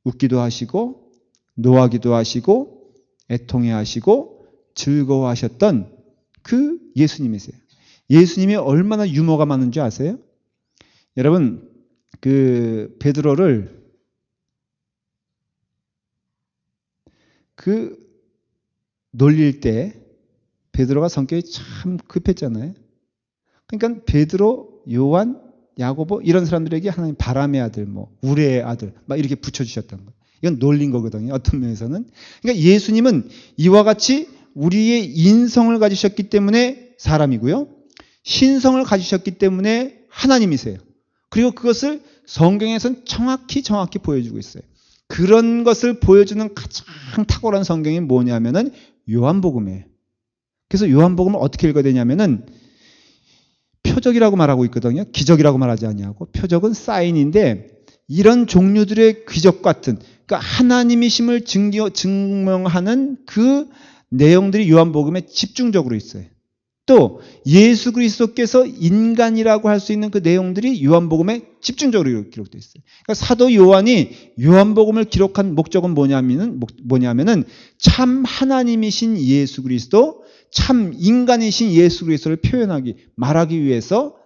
Speaker 1: 웃기도 하시고 노하기도 하시고 애통해 하시고 즐거워하셨던 그 예수님이세요. 예수님이 얼마나 유머가 많은 줄 아세요? 여러분, 그 베드로를 놀릴 때 베드로가 성격이 참 급했잖아요. 그러니까 베드로, 요한, 야고보 이런 사람들에게 하나님 바람의 아들, 우레의 아들 막 이렇게 붙여주셨던 거예요. 이건 놀린 거거든요. 어떤 면에서는. 그러니까 예수님은 이와 같이 우리의 인성을 가지셨기 때문에 사람이고요. 신성을 가지셨기 때문에 하나님이세요. 그리고 그것을 성경에서는 정확히 보여주고 있어요. 그런 것을 보여주는 가장 탁월한 성경이 뭐냐면은 요한복음이에요. 그래서 요한복음을 어떻게 읽어야 되냐면은 표적이라고 말하고 있거든요. 기적이라고 말하지 않냐고. 표적은 사인인데 이런 종류들의 기적 같은, 그러니까 하나님이심을 증명하는 그 내용들이 요한복음에 집중적으로 있어요. 또 예수 그리스도께서 인간이라고 할 수 있는 그 내용들이 요한복음에 집중적으로 기록되어 있어요. 그러니까 사도 요한이 요한복음을 기록한 목적은 뭐냐면은 참 하나님이신 예수 그리스도, 참 인간이신 예수 그리스도를 말하기 위해서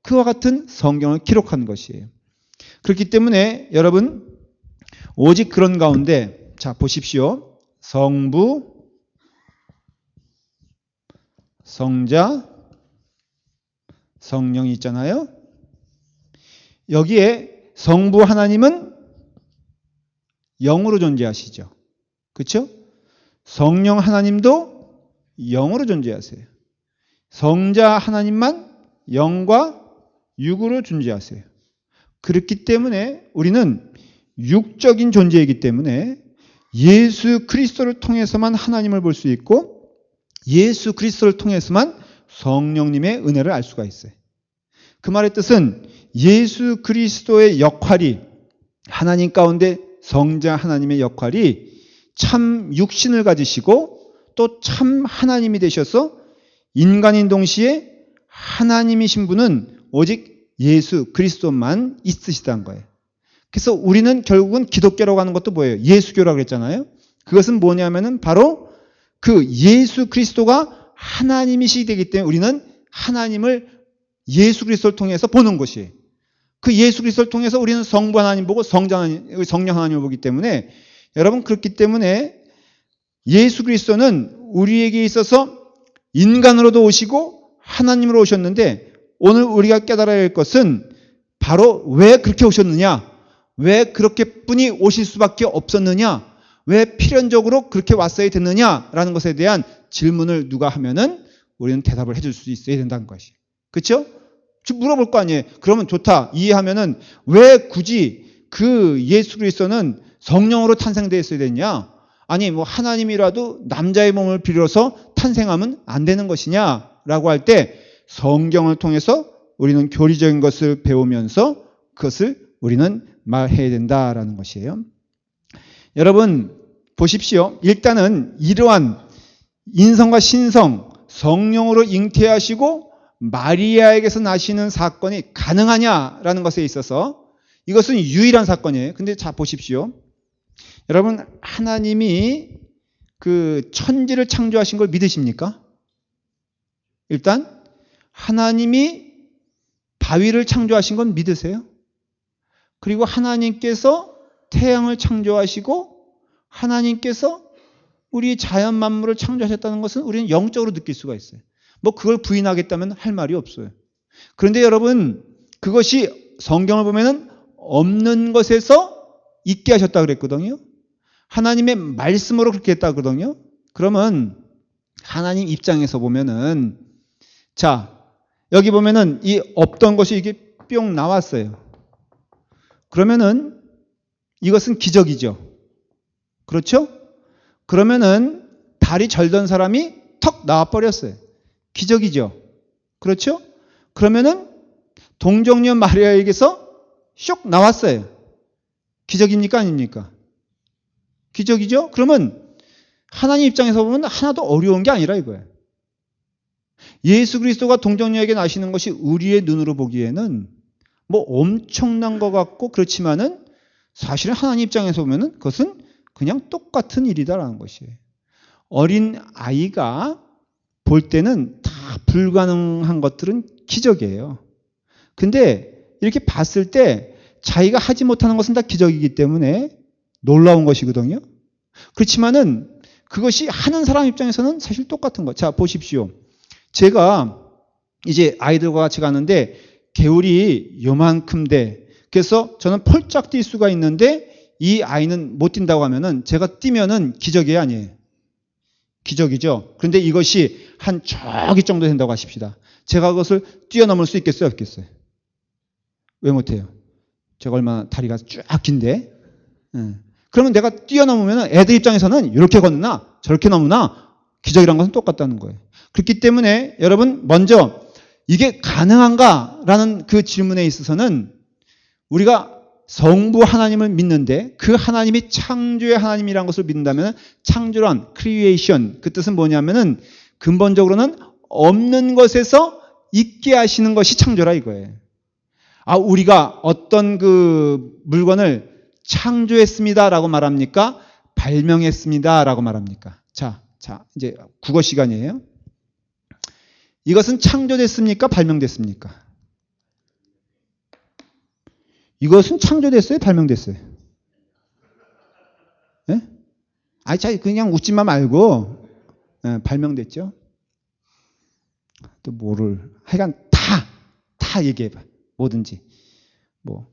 Speaker 1: 그와 같은 성경을 기록한 것이에요. 그렇기 때문에 여러분, 오직 그런 가운데, 자, 보십시오. 성부, 성자, 성령이 있잖아요. 여기에 성부 하나님은 영으로 존재하시죠. 그렇죠? 성령 하나님도 영으로 존재하세요. 성자 하나님만 영과 육으로 존재하세요. 그렇기 때문에 우리는 육적인 존재이기 때문에 예수 그리스도를 통해서만 하나님을 볼 수 있고 예수 그리스도를 통해서만 성령님의 은혜를 알 수가 있어요. 그 말의 뜻은 예수 그리스도의 역할이, 하나님 가운데 성자 하나님의 역할이 참 육신을 가지시고 또 참 하나님이 되셔서 인간인 동시에 하나님이신 분은 오직 예수 그리스도만 있으시다는 거예요. 그래서 우리는 결국은 기독교라고 하는 것도 뭐예요? 예수교라고 그랬잖아요. 그것은 뭐냐면은 바로 그 예수 그리스도가 하나님이시기 되기 때문에 우리는 하나님을 예수 그리스도를 통해서 보는 것이, 그 예수 그리스도를 통해서 우리는 성부 하나님 보고 성령 하나님을 보기 때문에, 여러분, 그렇기 때문에 예수 그리스도는 우리에게 있어서 인간으로도 오시고 하나님으로 오셨는데, 오늘 우리가 깨달아야 할 것은 바로 왜 그렇게 오셨느냐, 왜 그렇게뿐이 오실 수밖에 없었느냐, 왜 필연적으로 그렇게 왔어야 됐느냐라는 것에 대한 질문을 누가 하면은 우리는 대답을 해줄 수 있어야 된다는 것이. 그렇죠? 물어볼 거 아니에요. 그러면 좋다, 이해하면은 왜 굳이 그 예수 그리스도는 성령으로 탄생되었어야 됐냐? 아니 뭐 하나님이라도 남자의 몸을 빌어서 탄생하면 안 되는 것이냐라고 할 때, 성경을 통해서 우리는 교리적인 것을 배우면서 그것을 우리는 말해야 된다라는 것이에요. 여러분 보십시오. 일단은 이러한 인성과 신성, 성령으로 잉태하시고 마리아에게서 나시는 사건이 가능하냐라는 것에 있어서 이것은 유일한 사건이에요. 근데 자 보십시오. 여러분, 하나님이 그 천지를 창조하신 걸 믿으십니까? 일단 하나님이 바위를 창조하신 건 믿으세요? 그리고 하나님께서 태양을 창조하시고 하나님께서 우리 자연 만물을 창조하셨다는 것은 우리는 영적으로 느낄 수가 있어요. 뭐 그걸 부인하겠다면 할 말이 없어요. 그런데 여러분, 그것이 성경을 보면은 없는 것에서 있게 하셨다 그랬거든요. 하나님의 말씀으로 그렇게 했다 그러거든요. 그러면 하나님 입장에서 보면은, 자, 여기 보면은 이 없던 것이 이게 뿅 나왔어요. 그러면은 이것은 기적이죠. 그렇죠? 그러면은 달이 절던 사람이 턱 나와버렸어요. 기적이죠. 그렇죠? 그러면은 동정녀 마리아에게서 쇽 나왔어요. 기적입니까? 아닙니까? 기적이죠? 그러면 하나님 입장에서 보면 하나도 어려운 게 아니라 이거예요. 예수 그리스도가 동정녀에게 나시는 것이 우리의 눈으로 보기에는 뭐 엄청난 것 같고 그렇지만은 사실은 하나님 입장에서 보면은 그것은 그냥 똑같은 일이다라는 것이에요. 어린 아이가 볼 때는 다 불가능한 것들은 기적이에요. 근데 이렇게 봤을 때 자기가 하지 못하는 것은 다 기적이기 때문에 놀라운 것이거든요. 그렇지만은 그것이 하는 사람 입장에서는 사실 똑같은 거. 자, 보십시오. 제가 이제 아이들과 같이 가는데 개울이 요만큼 돼. 그래서 저는 폴짝 뛸 수가 있는데 이 아이는 못 뛴다고 하면은 제가 뛰면은 기적이 아니에요. 기적이죠. 그런데 이것이 한 저기 정도 된다고 하십시다. 제가 그것을 뛰어넘을 수 있겠어요? 없겠어요? 왜 못해요? 제가 얼마나 다리가 쫙 긴데. 그러면 내가 뛰어넘으면 애들 입장에서는 이렇게 걷나 저렇게 넘으나 기적이란 것은 똑같다는 거예요. 그렇기 때문에 여러분, 먼저 이게 가능한가라는 그 질문에 있어서는 우리가 성부 하나님을 믿는데 그 하나님이 창조의 하나님이라는 것을 믿는다면, 창조란 크리에이션, 그 뜻은 뭐냐면은 근본적으로는 없는 것에서 있게 하시는 것이 창조라 이거예요. 아, 우리가 어떤 그 물건을 창조했습니다라고 말합니까? 발명했습니다라고 말합니까? 자, 이제 국어 시간이에요. 이것은 창조됐습니까? 발명됐습니까? 이것은 창조됐어요? 발명됐어요? 예? 아니, 자, 그냥 웃지만 말고, 발명됐죠? 또 뭐를, 하여간 다 얘기해봐. 뭐든지. 뭐,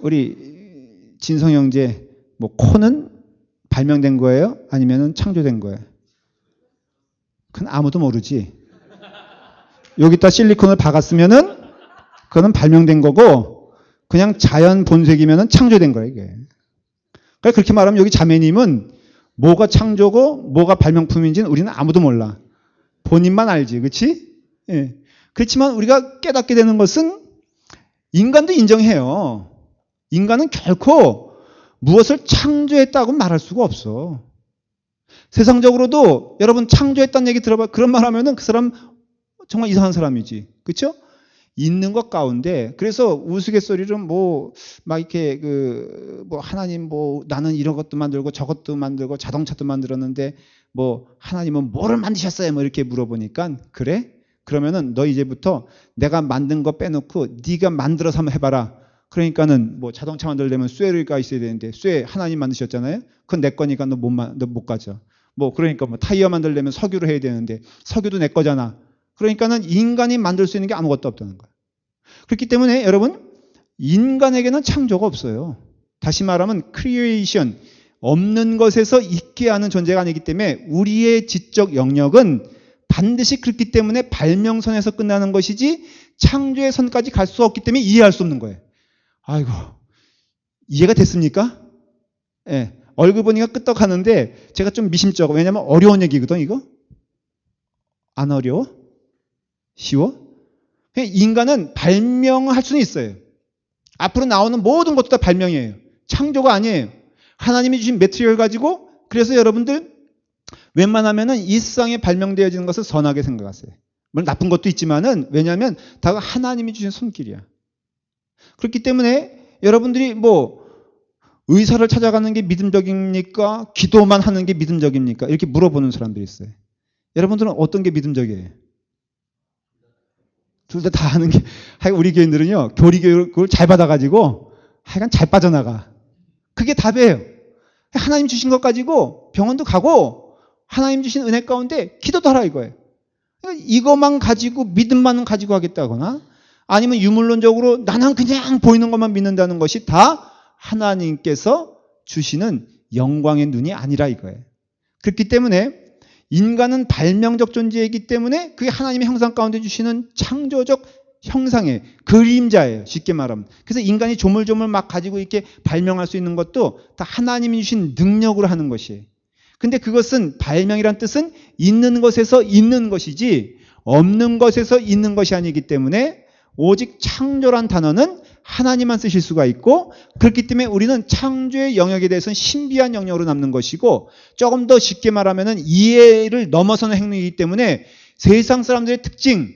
Speaker 1: 우리 진성 형제, 뭐, 코는 발명된 거예요? 아니면은 창조된 거예요? 그건 아무도 모르지. 여기다 실리콘을 박았으면은, 그거는 발명된 거고, 그냥 자연 본색이면은 창조된 거예요, 이게. 그러니까 그렇게 말하면 여기 자매님은 뭐가 창조고 뭐가 발명품인지는 우리는 아무도 몰라. 본인만 알지, 그렇지? 예. 그렇지만 우리가 깨닫게 되는 것은 인간도 인정해요. 인간은 결코 무엇을 창조했다고 말할 수가 없어. 세상적으로도 여러분 창조했다는 얘기 들어봐. 그런 말 하면은 그 사람 정말 이상한 사람이지. 그렇죠? 있는 것 가운데, 그래서 우스갯소리로 막 이렇게 하나님 나는 이런 것도 만들고 저것도 만들고 자동차도 만들었는데 하나님은 뭐를 만드셨어요? 이렇게 물어보니까, 그래? 그러면은 너 이제부터 내가 만든 거 빼놓고 네가 만들어서 한번 해봐라. 그러니까는 자동차 만들려면 쇠가 있어야 되는데 쇠 하나님 만드셨잖아요. 그건 내 거니까 너 못 가져. 그러니까 타이어 만들려면 석유를 해야 되는데 석유도 내 거잖아. 그러니까는 인간이 만들 수 있는 게 아무것도 없다는 거예요. 그렇기 때문에 여러분, 인간에게는 창조가 없어요. 다시 말하면 크리에이션, 없는 것에서 있게 하는 존재가 아니기 때문에 우리의 지적 영역은 반드시 그렇기 때문에 발명선에서 끝나는 것이지 창조의 선까지 갈 수 없기 때문에 이해할 수 없는 거예요. 아이고, 이해가 됐습니까? 예. 얼굴 보니까 끄떡하는데 제가 좀 미심쩍어. 왜냐면 어려운 얘기거든, 이거. 안 어려워? 쉬워? 인간은 발명할 수는 있어요. 앞으로 나오는 모든 것도 다 발명이에요. 창조가 아니에요. 하나님이 주신 매트리얼 가지고, 그래서 여러분들 웬만하면은 이 세상에 발명되어지는 것을 선하게 생각하세요. 물론 나쁜 것도 있지만은, 왜냐하면 다 하나님이 주신 손길이야. 그렇기 때문에 여러분들이 의사를 찾아가는 게 믿음적입니까? 기도만 하는 게 믿음적입니까? 이렇게 물어보는 사람들이 있어요. 여러분들은 어떤 게 믿음적이에요? 둘 다 하는 게, 하여간 우리 교인들은요, 교리 교육을 잘 받아가지고, 하여간 잘 빠져나가. 그게 답이에요. 하나님 주신 것 가지고 병원도 가고, 하나님 주신 은혜 가운데 기도도 하라 이거예요. 이것만 가지고, 믿음만 가지고 하겠다거나, 아니면 유물론적으로 나는 그냥 보이는 것만 믿는다는 것이 다 하나님께서 주시는 영광의 눈이 아니라 이거예요. 그렇기 때문에 인간은 발명적 존재이기 때문에 그게 하나님의 형상 가운데 주시는 창조적 형상의 그림자예요. 쉽게 말하면. 그래서 인간이 조물조물 막 가지고 이렇게 발명할 수 있는 것도 다 하나님이 주신 능력으로 하는 것이에요. 근데 그것은, 발명이란 뜻은 있는 것에서 있는 것이지 없는 것에서 있는 것이 아니기 때문에 오직 창조란 단어는 하나님만 쓰실 수가 있고, 그렇기 때문에 우리는 창조의 영역에 대해서는 신비한 영역으로 남는 것이고, 조금 더 쉽게 말하면 이해를 넘어서는 행위이기 때문에 세상 사람들의 특징,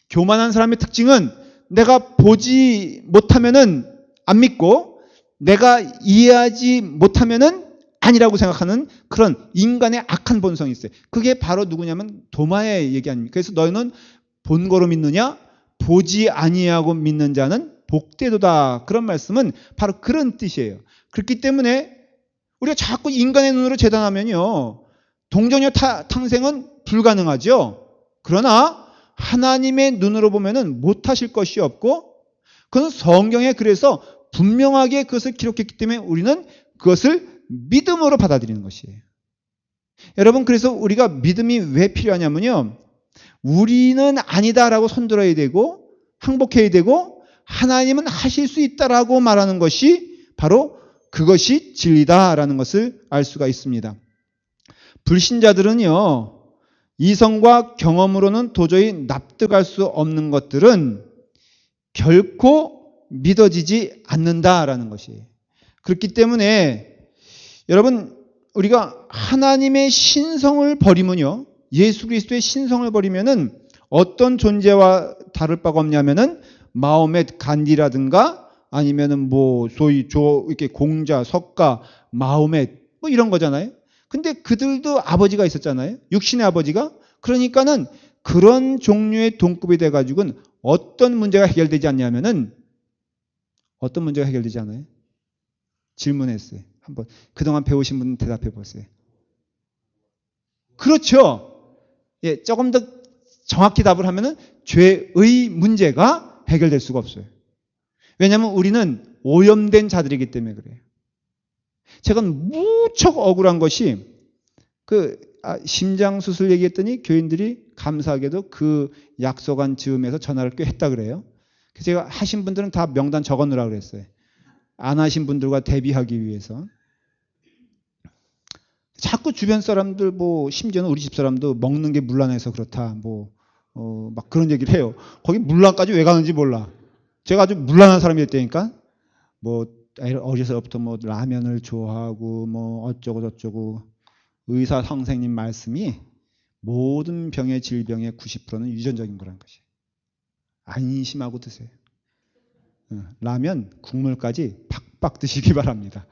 Speaker 1: 교만한 사람의 특징은 내가 보지 못하면은 안 믿고 내가 이해하지 못하면은 아니라고 생각하는 그런 인간의 악한 본성이 있어요. 그게 바로 누구냐면 도마의 얘기 아닙니까? 그래서 너희는 본거로 믿느냐? 보지 아니하고 믿는 자는 복되도다. 그런 말씀은 바로 그런 뜻이에요. 그렇기 때문에 우리가 자꾸 인간의 눈으로 재단하면요, 동정녀 탕생은 불가능하죠. 그러나 하나님의 눈으로 보면은 못하실 것이 없고, 그건 성경에 그래서 분명하게 그것을 기록했기 때문에 우리는 그것을 믿음으로 받아들이는 것이에요. 여러분, 그래서 우리가 믿음이 왜 필요하냐면요, 우리는 아니다라고 손들어야 되고 항복해야 되고, 하나님은 하실 수 있다라고 말하는 것이 바로 그것이 진리다라는 것을 알 수가 있습니다. 불신자들은요, 이성과 경험으로는 도저히 납득할 수 없는 것들은 결코 믿어지지 않는다라는 것이에요. 그렇기 때문에 여러분, 우리가 하나님의 신성을 버리면요, 예수 그리스도의 신성을 버리면은 어떤 존재와 다를 바가 없냐면은 마호멧 간디라든가 아니면은 소위 이렇게 공자, 석가, 마호멧 이런 거잖아요. 근데 그들도 아버지가 있었잖아요. 육신의 아버지가. 그러니까는 그런 종류의 동급이 돼가지고는 어떤 문제가 해결되지 않냐면은, 어떤 문제가 해결되지 않아요? 질문했어요. 한번 그동안 배우신 분 대답해 보세요. 그렇죠. 예, 조금 더 정확히 답을 하면은 죄의 문제가 해결될 수가 없어요. 왜냐하면 우리는 오염된 자들이기 때문에 그래요. 제가 무척 억울한 것이 심장 수술 얘기했더니 교인들이 감사하게도 그 약속한 즈음에서 전화를 꽤 했다 그래요. 그래서 제가 하신 분들은 다 명단 적어 놓으라고 그랬어요. 안 하신 분들과 대비하기 위해서. 자꾸 주변 사람들 심지어는 우리 집 사람도 먹는 게 문란해서 그렇다 막 그런 얘기를 해요. 거기 문란까지 왜 가는지 몰라. 제가 아주 문란한 사람이었다니까. 어려서부터 라면을 좋아하고 어쩌고 저쩌고. 의사 선생님 말씀이 모든 병의 질병의 90%는 유전적인 거라는 것이에요. 안심하고 드세요. 라면 국물까지 팍팍 드시기 바랍니다.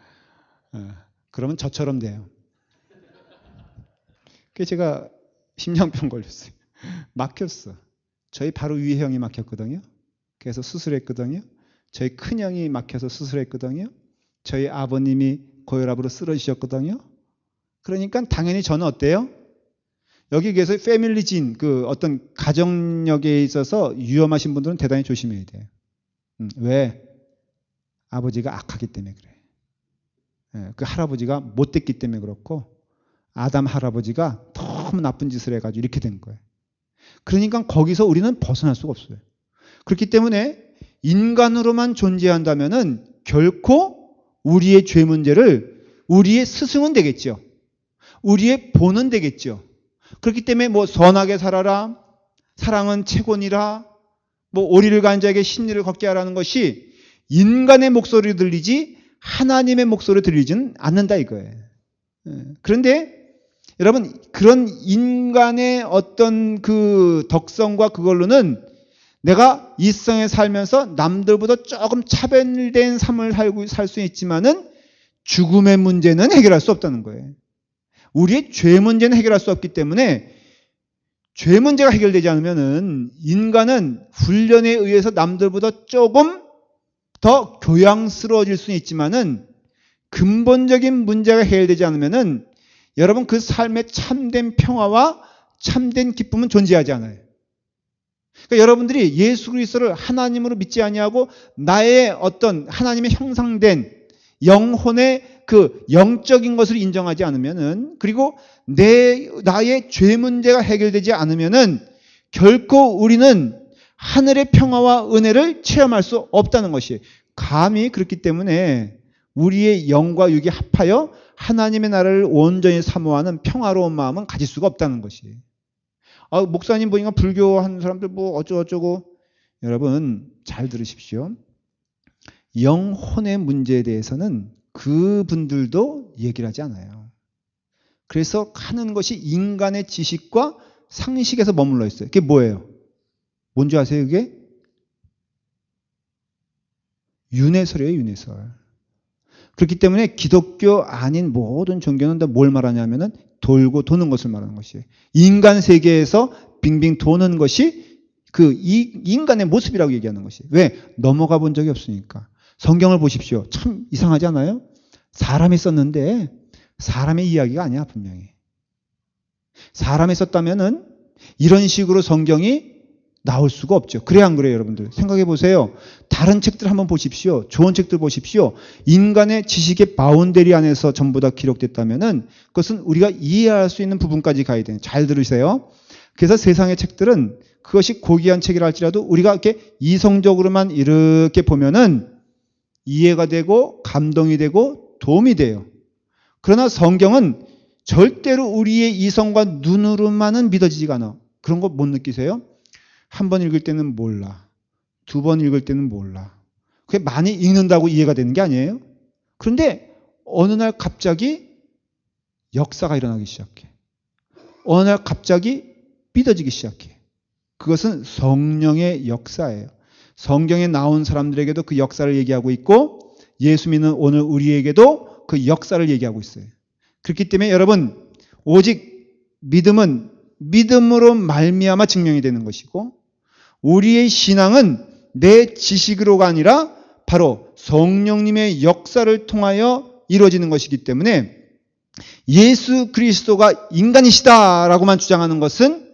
Speaker 1: 그러면 저처럼 돼요. 그래서 제가 심장병 걸렸어요. 막혔어. 저희 바로 위에 형이 막혔거든요. 그래서 수술했거든요. 저희 큰형이 막혀서 수술했거든요. 저희 아버님이 고혈압으로 쓰러지셨거든요. 그러니까 당연히 저는 어때요? 여기 계서 패밀리진, 그 어떤 가정력에 있어서 위험하신 분들은 대단히 조심해야 돼요. 왜? 아버지가 악하기 때문에 그래. 그 할아버지가 못됐기 때문에 그렇고, 아담 할아버지가 너무 나쁜 짓을 해가지고 이렇게 된 거예요. 그러니까 거기서 우리는 벗어날 수가 없어요. 그렇기 때문에 인간으로만 존재한다면은 결코 우리의 죄 문제를 우리의 스승은 되겠죠. 우리의 본은 되겠죠. 그렇기 때문에 뭐 선하게 살아라, 사랑은 최고니라, 뭐 오리를 간 자에게 신리를 걷게 하라는 것이 인간의 목소리를 들리지 하나님의 목소리를 들리지는 않는다 이거예요. 그런데 여러분, 그런 인간의 어떤 그 덕성과 그걸로는 내가 이 세상에 살면서 남들보다 조금 차별된 삶을 살 수 있지만은 죽음의 문제는 해결할 수 없다는 거예요. 우리의 죄 문제는 해결할 수 없기 때문에 죄 문제가 해결되지 않으면은 인간은 훈련에 의해서 남들보다 조금 더 교양스러워질 수는 있지만은 근본적인 문제가 해결되지 않으면은 여러분 그 삶의 참된 평화와 참된 기쁨은 존재하지 않아요. 그러니까 여러분들이 예수 그리스도를 하나님으로 믿지 아니하고 나의 어떤 하나님의 형상된 영혼의 그 영적인 것을 인정하지 않으면은, 그리고 나의 죄 문제가 해결되지 않으면은 결코 우리는 하늘의 평화와 은혜를 체험할 수 없다는 것이, 감히 그렇기 때문에 우리의 영과 육이 합하여 하나님의 나라를 온전히 사모하는 평화로운 마음은 가질 수가 없다는 것이. 목사님 보니까 불교하는 사람들 뭐 어쩌고저쩌고. 여러분 잘 들으십시오. 영혼의 문제에 대해서는 그분들도 얘기를 하지 않아요. 그래서 하는 것이 인간의 지식과 상식에서 머물러 있어요. 그게 뭐예요? 뭔지 아세요? 그게? 윤회설이에요. 윤회설. 그렇기 때문에 기독교 아닌 모든 종교는 다 뭘 말하냐면은 돌고 도는 것을 말하는 것이에요. 인간 세계에서 빙빙 도는 것이 이 인간의 모습이라고 얘기하는 것이에요. 왜? 넘어가 본 적이 없으니까. 성경을 보십시오. 참 이상하지 않아요? 사람이 썼는데 사람의 이야기가 아니야, 분명히. 사람이 썼다면은 이런 식으로 성경이 나올 수가 없죠. 그래 안 그래요, 여러분들? 생각해 보세요. 다른 책들 한번 보십시오. 좋은 책들 보십시오. 인간의 지식의 바운더리 안에서 전부 다 기록됐다면은 그것은 우리가 이해할 수 있는 부분까지 가야 돼요. 잘 들으세요. 그래서 세상의 책들은 그것이 고귀한 책이라 할지라도 우리가 이렇게 이성적으로만 이렇게 보면은 이해가 되고 감동이 되고 도움이 돼요. 그러나 성경은 절대로 우리의 이성과 눈으로만은 믿어지지가 않아. 그런 거 못 느끼세요? 한 번 읽을 때는 몰라. 두 번 읽을 때는 몰라. 그게 많이 읽는다고 이해가 되는 게 아니에요. 그런데 어느 날 갑자기 역사가 일어나기 시작해. 어느 날 갑자기 믿어지기 시작해. 그것은 성령의 역사예요. 성경에 나온 사람들에게도 그 역사를 얘기하고 있고 예수 믿는 오늘 우리에게도 그 역사를 얘기하고 있어요. 그렇기 때문에 여러분, 오직 믿음은 믿음으로 말미암아 증명이 되는 것이고 우리의 신앙은 내 지식으로가 아니라 바로 성령님의 역사를 통하여 이루어지는 것이기 때문에 예수 그리스도가 인간이시다라고만 주장하는 것은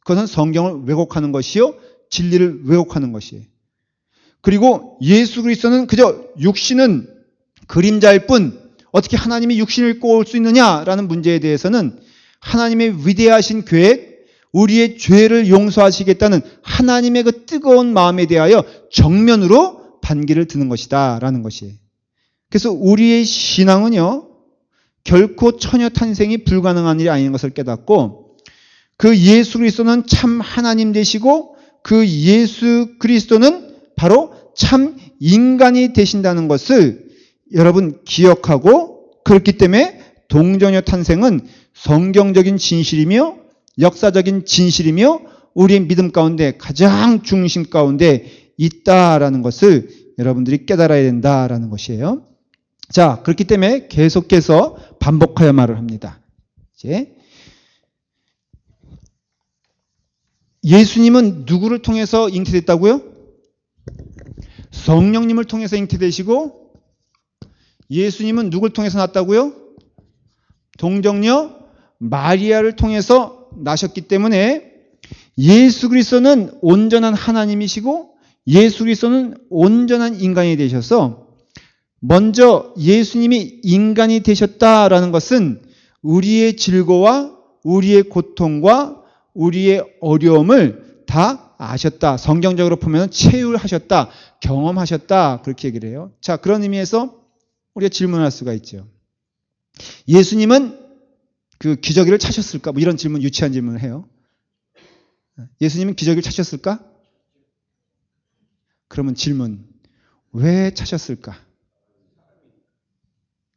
Speaker 1: 그것은 성경을 왜곡하는 것이요 진리를 왜곡하는 것이에요. 그리고 예수 그리스도는 그저 육신은 그림자일 뿐 어떻게 하나님이 육신을 입고 올 수 있느냐라는 문제에 대해서는 하나님의 위대하신 계획, 우리의 죄를 용서하시겠다는 하나님의 그 뜨거운 마음에 대하여 정면으로 반기를 드는 것이다 라는 것이에요. 그래서 우리의 신앙은요 결코 처녀 탄생이 불가능한 일이 아닌 것을 깨닫고 그 예수 그리스도는 참 하나님 되시고 그 예수 그리스도는 바로 참 인간이 되신다는 것을 여러분 기억하고, 그렇기 때문에 동정녀 탄생은 성경적인 진실이며 역사적인 진실이며 우리의 믿음 가운데 가장 중심 가운데 있다라는 것을 여러분들이 깨달아야 된다라는 것이에요. 자, 그렇기 때문에 계속해서 반복하여 말을 합니다. 이제 예수님은 누구를 통해서 잉태됐다고요? 성령님을 통해서 잉태되시고, 예수님은 누굴 통해서 났다고요? 동정녀 마리아를 통해서 나셨기 때문에 예수 그리스도는 온전한 하나님이시고 예수 그리스도는 온전한 인간이 되셔서, 먼저 예수님이 인간이 되셨다라는 것은 우리의 질고와 우리의 고통과 우리의 어려움을 다 아셨다. 성경적으로 보면 체휼하셨다, 경험하셨다, 그렇게 얘기를 해요. 자, 그런 의미에서 우리가 질문할 수가 있죠. 예수님은 그 기저귀를 차셨을까? 뭐 이런 질문, 유치한 질문을 해요. 예수님은 기저귀를 차셨을까? 그러면 질문, 왜 차셨을까?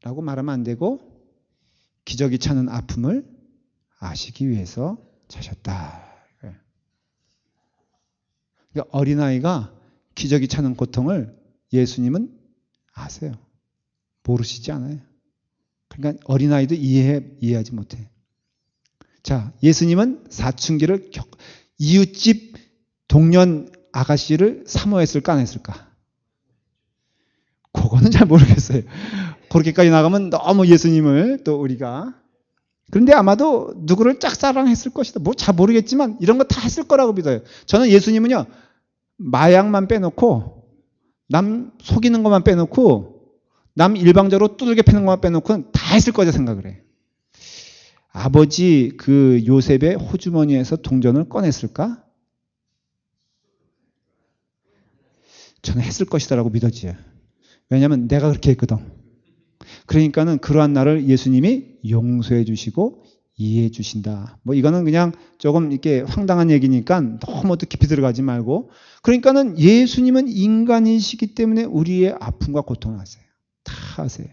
Speaker 1: 라고 말하면 안 되고, 기저귀 차는 아픔을 아시기 위해서 차셨다. 그러니까 어린아이가 기저귀 차는 고통을 예수님은 아세요. 모르시지 않아요. 그러니까 어린아이도 이해하지 못해. 자, 예수님은 사춘기를 이웃집 동년 아가씨를 사모했을까 안 했을까? 그거는 잘 모르겠어요. 그렇게까지 나가면 너무 예수님을 또 우리가, 그런데 아마도 누구를 짝사랑했을 것이다. 뭐 잘 모르겠지만 이런 거 다 했을 거라고 믿어요. 저는 예수님은요, 마약만 빼놓고, 남 속이는 것만 빼놓고, 남 일방적으로 두들겨 패는 것만 빼놓고는 다 했을 거다 생각을 해. 아버지 그 요셉의 호주머니에서 동전을 꺼냈을까? 저는 했을 것이다라고 믿어져요. 왜냐하면 내가 그렇게 했거든. 그러니까는 그러한 나를 예수님이 용서해 주시고 이해해 주신다. 뭐 이거는 그냥 조금 이렇게 황당한 얘기니까 너무 깊이 들어가지 말고, 그러니까는 예수님은 인간이시기 때문에 우리의 아픔과 고통을 아세요. 다 아세요.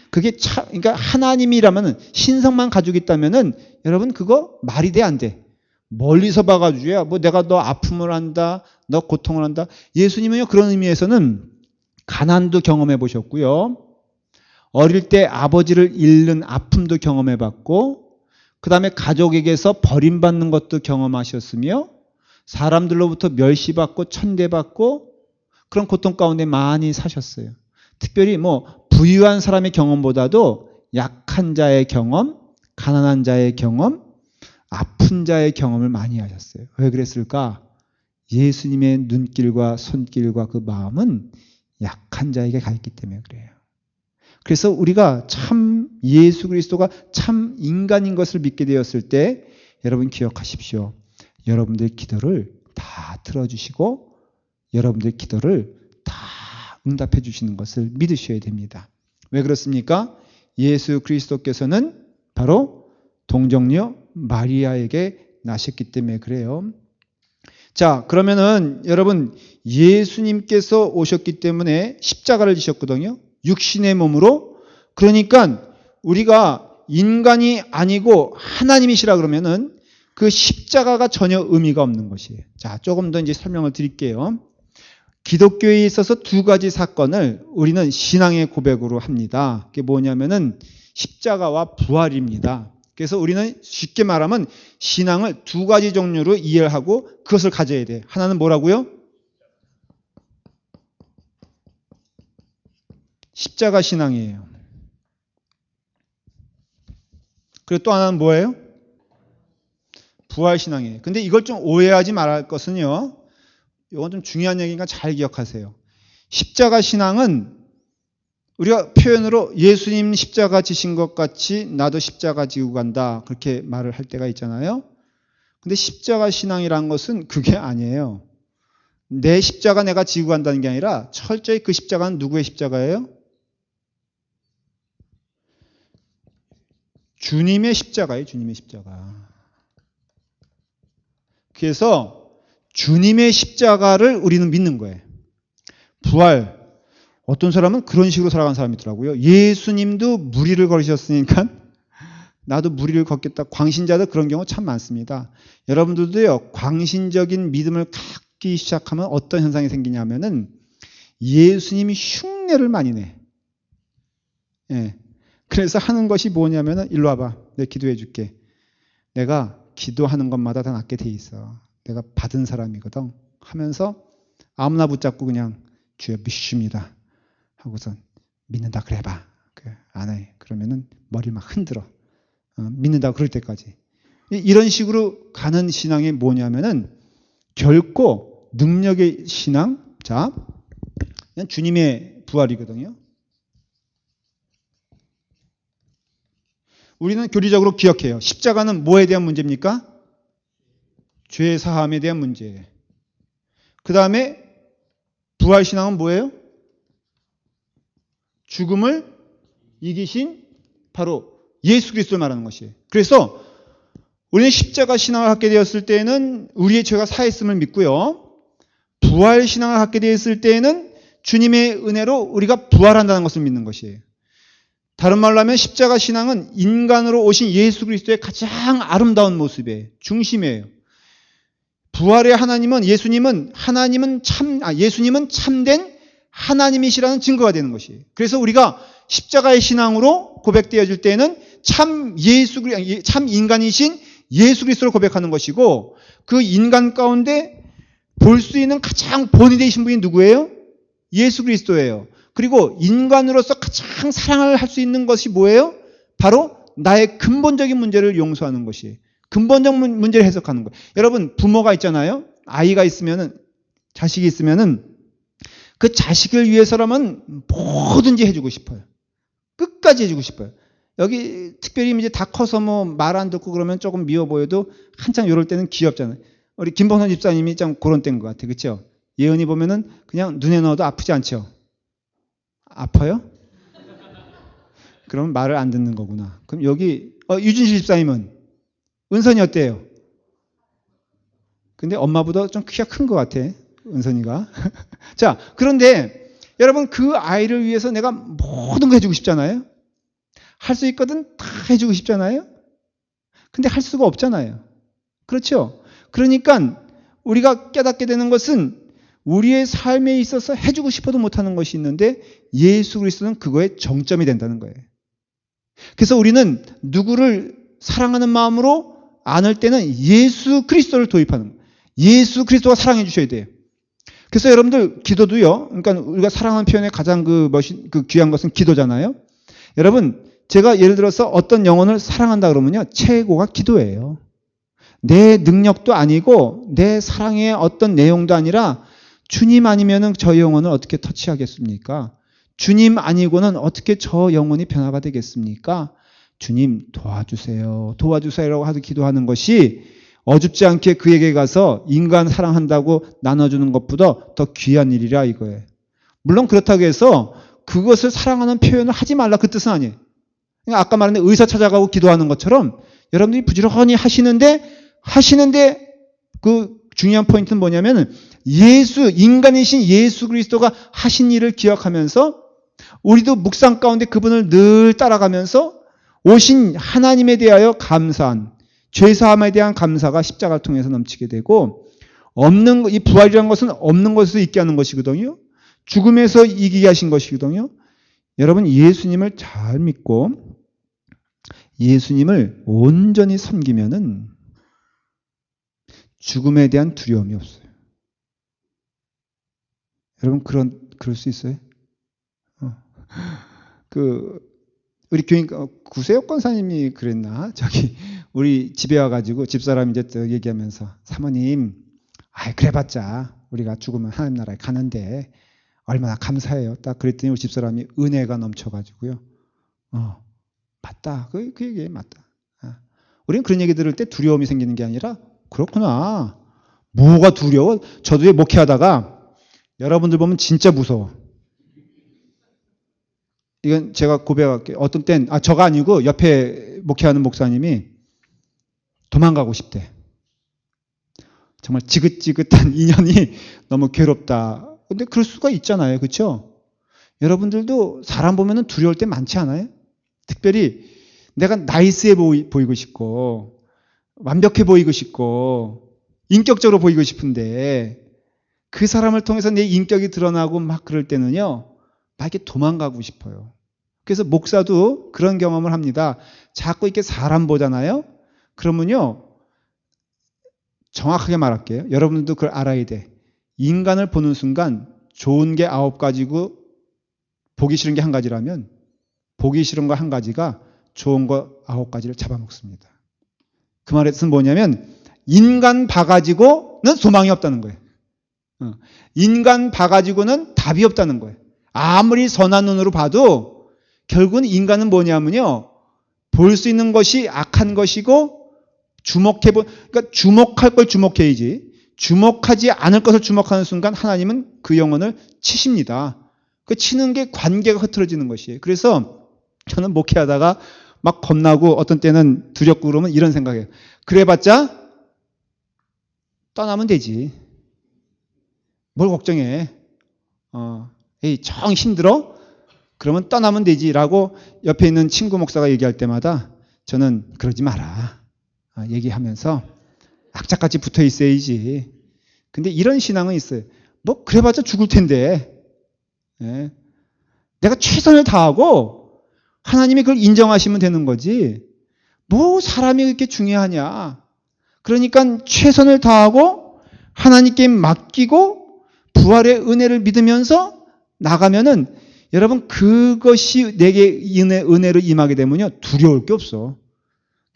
Speaker 1: 그게 그러니까 하나님이라면은, 신성만 가지고 있다면은 여러분 그거 말이 돼 안 돼? 멀리서 봐가지고야 뭐 내가 너 아픔을 한다, 너 고통을 한다. 예수님은요, 그런 의미에서는 가난도 경험해 보셨고요, 어릴 때 아버지를 잃는 아픔도 경험해 봤고, 그 다음에 가족에게서 버림받는 것도 경험하셨으며, 사람들로부터 멸시받고 천대받고 그런 고통 가운데 많이 사셨어요. 특별히 뭐 부유한 사람의 경험보다도 약한 자의 경험, 가난한 자의 경험, 아픈 자의 경험을 많이 하셨어요. 왜 그랬을까? 예수님의 눈길과 손길과 그 마음은 약한 자에게 가 있기 때문에 그래요. 그래서 우리가 참 예수 그리스도가 참 인간인 것을 믿게 되었을 때, 여러분 기억하십시오. 여러분들 기도를 다 들어주시고 여러분들 기도를 다 응답해 주시는 것을 믿으셔야 됩니다. 왜 그렇습니까? 예수 그리스도께서는 바로 동정녀 마리아에게 나셨기 때문에 그래요. 자, 그러면은 여러분, 예수님께서 오셨기 때문에 십자가를 지셨거든요. 육신의 몸으로. 그러니까 우리가 인간이 아니고 하나님이시라 그러면은 그 십자가가 전혀 의미가 없는 것이에요. 자, 조금 더 이제 설명을 드릴게요. 기독교에 있어서 두 가지 사건을 우리는 신앙의 고백으로 합니다. 그게 뭐냐면은 십자가와 부활입니다. 그래서 우리는 쉽게 말하면 신앙을 두 가지 종류로 이해하고 그것을 가져야 돼. 하나는 뭐라고요? 십자가 신앙이에요. 그리고 또 하나는 뭐예요? 부활 신앙이에요. 근데 이걸 좀 오해하지 말할 것은요, 이건 좀 중요한 얘기니까 잘 기억하세요. 십자가 신앙은 우리가 표현으로 예수님 십자가 지신 것 같이 나도 십자가 지고 간다, 그렇게 말을 할 때가 있잖아요. 근데 십자가 신앙이라는 것은 그게 아니에요. 내 십자가 내가 지고 간다는 게 아니라 철저히 그 십자가는 누구의 십자가예요? 주님의 십자가예요. 주님의 십자가. 그래서 주님의 십자가를 우리는 믿는 거예요. 부활. 어떤 사람은 그런 식으로 살아가는 사람이 있더라고요. 예수님도 무리를 걸으셨으니까 나도 무리를 걷겠다. 광신자들 그런 경우 참 많습니다. 여러분들도요, 광신적인 믿음을 갖기 시작하면 어떤 현상이 생기냐면은 예수님이 흉내를 많이 내. 예. 그래서 하는 것이 뭐냐면은 일로 와봐. 내가 기도해 줄게. 내가 기도하는 것마다 다 낫게 돼 있어. 내가 받은 사람이거든. 하면서 아무나 붙잡고 그냥 주여 믿습니다. 하고선 믿는다 그래 봐. 안 해. 그러면은 머리를 막 흔들어. 믿는다 그럴 때까지. 이런 식으로 가는 신앙이 뭐냐면은 결코 능력의 신앙, 자, 그냥 주님의 부활이거든요. 우리는 교리적으로 기억해요. 십자가는 뭐에 대한 문제입니까? 죄 사함에 대한 문제예요. 그 다음에 부활신앙은 뭐예요? 죽음을 이기신 바로 예수 그리스도를 말하는 것이에요. 그래서 우리는 십자가 신앙을 갖게 되었을 때에는 우리의 죄가 사했음을 믿고요. 부활 신앙을 갖게 되었을 때에는 주님의 은혜로 우리가 부활한다는 것을 믿는 것이에요. 다른 말로 하면 십자가 신앙은 인간으로 오신 예수 그리스도의 가장 아름다운 모습이에요. 중심이에요. 부활의 하나님은 예수님은 참된 하나님이시라는 증거가 되는 것이에요. 그래서 우리가 십자가의 신앙으로 고백되어질 때는 참 인간이신 예수 그리스도를 고백하는 것이고, 그 인간 가운데 볼 수 있는 가장 본이 되신 분이 누구예요? 예수 그리스도예요. 그리고 인간으로서 가장 사랑을 할 수 있는 것이 뭐예요? 바로 나의 근본적인 문제를 용서하는 것이에요. 근본적 문제를 해석하는 거예요. 여러분, 부모가 있잖아요. 아이가 있으면은, 자식이 있으면은 그 자식을 위해서라면 뭐든지 해주고 싶어요. 끝까지 해주고 싶어요. 여기 특별히 이제 다 커서 뭐 말 안 듣고 그러면 조금 미워 보여도 한창 이럴 때는 귀엽잖아요. 우리 김봉선 집사님이 좀 그런 때인 것 같아요. 그렇죠? 예은이 보면은 그냥 눈에 넣어도 아프지 않죠? 아파요? 그러면 말을 안 듣는 거구나. 그럼 여기 유진실 집사님은 은선이 어때요? 근데 엄마보다 좀 키가 큰 것 같아. 은선이가. 자, 그런데 여러분, 그 아이를 위해서 내가 모든 거 해주고 싶잖아요. 할 수 있거든 다 해주고 싶잖아요. 근데 할 수가 없잖아요. 그렇죠? 그러니까 우리가 깨닫게 되는 것은 우리의 삶에 있어서 해주고 싶어도 못하는 것이 있는데 예수 그리스도는 그거의 정점이 된다는 거예요. 그래서 우리는 누구를 사랑하는 마음으로 안을 때는 예수 그리스도를 도입하는 거예요. 예수 그리스도가 사랑해 주셔야 돼요. 그래서 여러분들 기도도요. 그러니까 우리가 사랑하는 표현의 가장 그 귀한 것은 기도잖아요. 여러분, 제가 예를 들어서 어떤 영혼을 사랑한다 그러면요, 최고가 기도예요. 내 능력도 아니고 내 사랑의 어떤 내용도 아니라 주님 아니면은 저 영혼을 어떻게 터치하겠습니까? 주님 아니고는 어떻게 저 영혼이 변화가 되겠습니까? 주님 도와주세요. 도와주세요라고 하도 기도하는 것이 어줍지 않게 그에게 가서 인간 사랑한다고 나눠주는 것보다 더 귀한 일이라 이거예요. 물론 그렇다고 해서 그것을 사랑하는 표현을 하지 말라 그 뜻은 아니에요. 그러니까 아까 말한 의사 찾아가고 기도하는 것처럼 여러분들이 부지런히 하시는데 그 중요한 포인트는 뭐냐면 인간이신 예수 그리스도가 하신 일을 기억하면서 우리도 묵상 가운데 그분을 늘 따라가면서 오신 하나님에 대하여 감사한 죄사함에 대한 감사가 십자가를 통해서 넘치게 되고, 이 부활이라는 것은 없는 것에서 있게 하는 것이거든요. 죽음에서 이기게 하신 것이거든요. 여러분, 예수님을 잘 믿고 예수님을 온전히 섬기면은 죽음에 대한 두려움이 없어요. 여러분, 그럴 수 있어요? 우리 교인 구세혁 권사님이 그랬나? 우리 집에 와가지고 집사람이 이제 얘기하면서 사모님, 그래봤자 우리가 죽으면 하나님 나라에 가는데 얼마나 감사해요. 딱 그랬더니 우리 집사람이 은혜가 넘쳐가지고요. 맞다. 그 얘기 맞다. 우리는 그런 얘기 들을 때 두려움이 생기는 게 아니라 그렇구나. 뭐가 두려워? 저도 목회하다가 여러분들 보면 진짜 무서워. 이건 제가 고백할게요. 어떤 땐 저가 아니고 옆에 목회하는 목사님이 도망가고 싶대. 정말 지긋지긋한 인연이 너무 괴롭다. 근데 그럴 수가 있잖아요. 그렇죠? 여러분들도 사람 보면은 두려울 때 많지 않아요? 특별히 내가 나이스해 보이고 싶고 완벽해 보이고 싶고 인격적으로 보이고 싶은데 그 사람을 통해서 내 인격이 드러나고 막 그럴 때는요, 막 이렇게 도망가고 싶어요. 그래서 목사도 그런 경험을 합니다. 자꾸 이렇게 사람 보잖아요. 그러면요, 정확하게 말할게요. 여러분들도 그걸 알아야 돼. 인간을 보는 순간 좋은 게 9가지고 보기 싫은 게 1가지라면 보기 싫은 거 1가지가 좋은 거 9가지를 잡아먹습니다. 그 말의 뜻은 뭐냐면 인간 봐가지고는 소망이 없다는 거예요. 인간 봐가지고는 답이 없다는 거예요. 아무리 선한 눈으로 봐도 결국은 인간은 뭐냐면요, 볼 수 있는 것이 악한 것이고 그러니까 주목할 걸 주목해야지, 주목하지 않을 것을 주목하는 순간 하나님은 그 영혼을 치십니다. 그 치는 게 관계가 흐트러지는 것이에요. 그래서 저는 목회하다가 막 겁나고 어떤 때는 두렵고 그러면 이런 생각이에요. 그래봤자 떠나면 되지. 뭘 걱정해. 에이, 정 힘들어? 그러면 떠나면 되지라고 옆에 있는 친구 목사가 얘기할 때마다 저는 그러지 마라 얘기하면서 악착같이 붙어 있어야지. 근데 이런 신앙은 있어요. 뭐 그래봤자 죽을 텐데, 예. 내가 최선을 다하고 하나님이 그걸 인정하시면 되는 거지. 뭐 사람이 그렇게 중요하냐. 그러니까 최선을 다하고 하나님께 맡기고 부활의 은혜를 믿으면서 나가면은 여러분 그것이 내게 은혜로 임하게 되면요, 두려울 게 없어.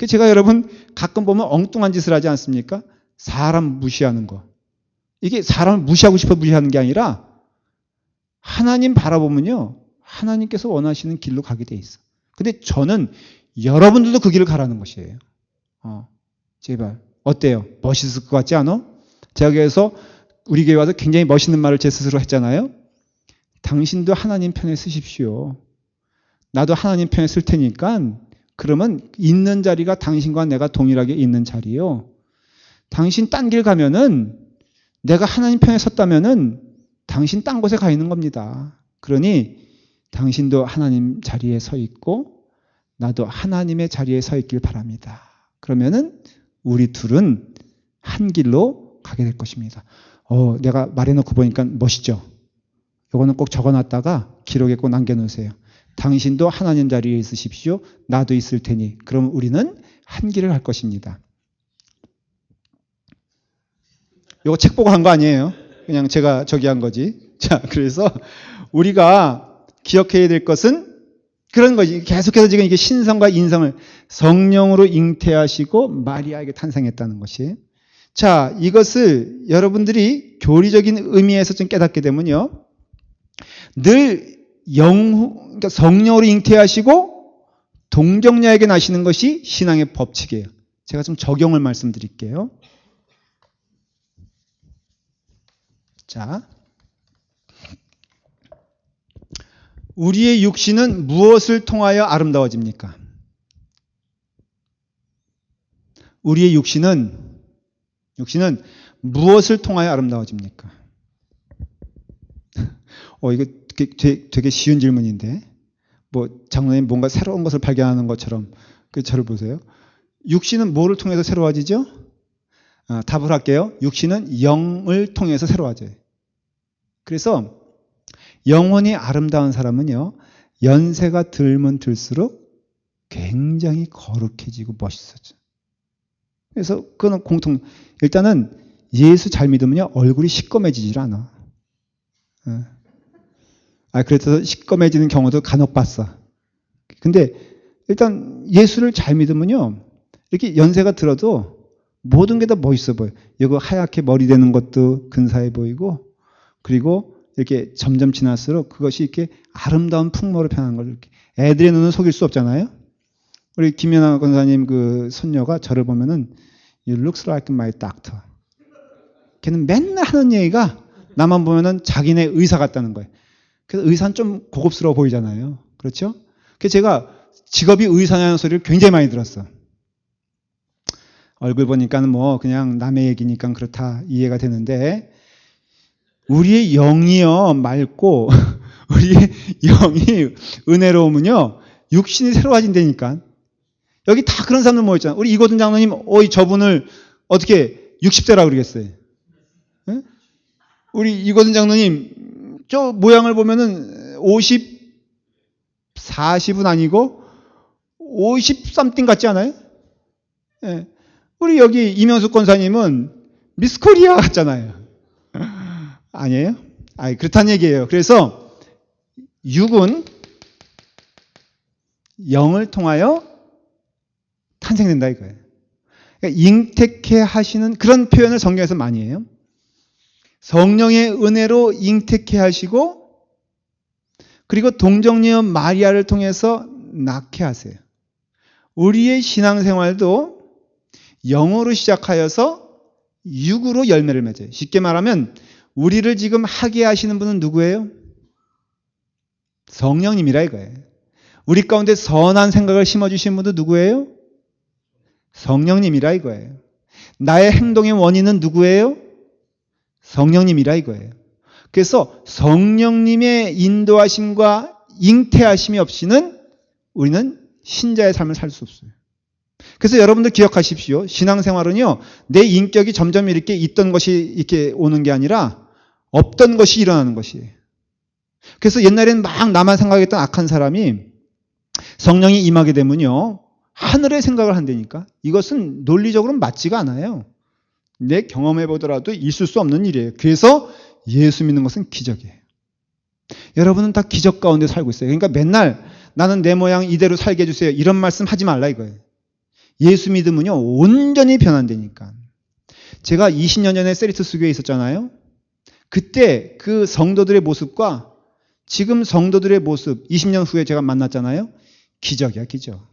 Speaker 1: 제가 여러분 가끔 보면 엉뚱한 짓을 하지 않습니까? 사람 무시하는 거. 이게 사람을 무시하고 싶어 무시하는 게 아니라 하나님 바라보면요, 하나님께서 원하시는 길로 가게 돼 있어. 근데 저는 여러분들도 그 길을 가라는 것이에요. 제발. 어때요? 멋있을 것 같지 않아? 제가 그래서 우리 교회 와서 굉장히 멋있는 말을 제 스스로 했잖아요. 당신도 하나님 편에 서십시오. 나도 하나님 편에 쓸 테니까 그러면 있는 자리가 당신과 내가 동일하게 있는 자리요. 당신 딴 길 가면은 내가 하나님 편에 섰다면은 당신 딴 곳에 가 있는 겁니다. 그러니 당신도 하나님 자리에 서 있고 나도 하나님의 자리에 서 있길 바랍니다. 그러면은 우리 둘은 한 길로 가게 될 것입니다. 내가 말해놓고 보니까 멋있죠? 이거는 꼭 적어놨다가 기록에 꼭 남겨놓으세요. 당신도 하나님 자리에 있으십시오. 나도 있을 테니. 그럼 우리는 한 길을 갈 것입니다. 이거 책 보고 한 거 아니에요. 그냥 제가 저기 한 거지. 자, 그래서 우리가 기억해야 될 것은 그런 거지. 계속해서 지금 이게 신성과 인성을 성령으로 잉태하시고 마리아에게 탄생했다는 것이. 자, 이것을 여러분들이 교리적인 의미에서 좀 깨닫게 되면요, 늘 그러니까 성령으로 잉태하시고 동정녀에게 나시는 것이 신앙의 법칙이에요. 제가 좀 적용을 말씀드릴게요. 자, 우리의 육신은 무엇을 통하여 아름다워집니까? 우리의 육신은 무엇을 통하여 아름다워집니까? 이거 되게 쉬운 질문인데, 장로님 뭔가 새로운 것을 발견하는 것처럼 저를 보세요. 육신은 뭐를 통해서 새로워지죠? 답을 할게요. 육신은 영을 통해서 새로워져요. 그래서 영혼이 아름다운 사람은요, 연세가 들면 들수록 굉장히 거룩해지고 멋있어져. 그래서 그건 일단은 예수 잘 믿으면요, 얼굴이 시꺼매지질 않아. 그래서 시꺼매지는 경우도 간혹 봤어. 근데 일단 예수를 잘 믿으면요, 이렇게 연세가 들어도 모든 게 다 멋있어 보여. 이거 하얗게 머리 되는 것도 근사해 보이고, 그리고 이렇게 점점 지날수록 그것이 이렇게 아름다운 풍모로 변하는 걸 이렇게. 애들의 눈은 속일 수 없잖아요. 우리 김연아 권사님 그 손녀가 저를 보면은 You look like my doctor. 걔는 맨날 하는 얘기가 나만 보면은 자기네 의사 같다는 거예요. 그래서 의사는 좀 고급스러워 보이잖아요. 그렇죠? 그래서 제가 직업이 의사냐는 소리를 굉장히 많이 들었어. 얼굴 보니까는 그냥 남의 얘기니까 그렇다 이해가 되는데, 우리의 영이요 맑고 우리의 영이 은혜로우면요, 육신이 새로워진다니까. 여기 다 그런 사람들 모였잖아요. 우리 이고든 장로님, 저분을 어떻게 60세라 그러겠어요? 예? 우리 이고든 장로님, 저 모양을 보면은 40은 아니고 50something 같지 않아요? 예. 우리 여기 이명숙 권사님은 미스 코리아 같잖아요. 아니에요? 그렇다는 얘기예요. 그래서 육은 영을 통하여 탄생된다 이거예요. 그러니까 잉태케 하시는 그런 표현을 성경에서 많이 해요. 성령의 은혜로 잉태케 하시고 그리고 동정녀 마리아를 통해서 낳게 하세요. 우리의 신앙생활도 영으로 시작하여서 육으로 열매를 맺어요. 쉽게 말하면 우리를 지금 하게 하시는 분은 누구예요? 성령님이라 이거예요. 우리 가운데 선한 생각을 심어주신 분도 누구예요? 성령님이라 이거예요. 나의 행동의 원인은 누구예요? 성령님이라 이거예요. 그래서 성령님의 인도하심과 잉태하심이 없이는 우리는 신자의 삶을 살 수 없어요. 그래서 여러분들 기억하십시오. 신앙생활은요, 내 인격이 점점 이렇게 있던 것이 이렇게 오는 게 아니라 없던 것이 일어나는 것이에요. 그래서 옛날에는 막 나만 생각했던 악한 사람이 성령이 임하게 되면요, 하늘의 생각을 한다니까. 이것은 논리적으로는 맞지가 않아요. 내 경험해 보더라도 있을 수 없는 일이에요. 그래서 예수 믿는 것은 기적이에요. 여러분은 다 기적 가운데 살고 있어요. 그러니까 맨날 나는 내 모양 이대로 살게 해주세요. 이런 말씀 하지 말라 이거예요. 예수 믿으면요, 온전히 변한다니까. 제가 20년 전에 세리투스 교회에 있었잖아요. 그때 그 성도들의 모습과 지금 성도들의 모습, 20년 후에 제가 만났잖아요. 기적이야, 기적.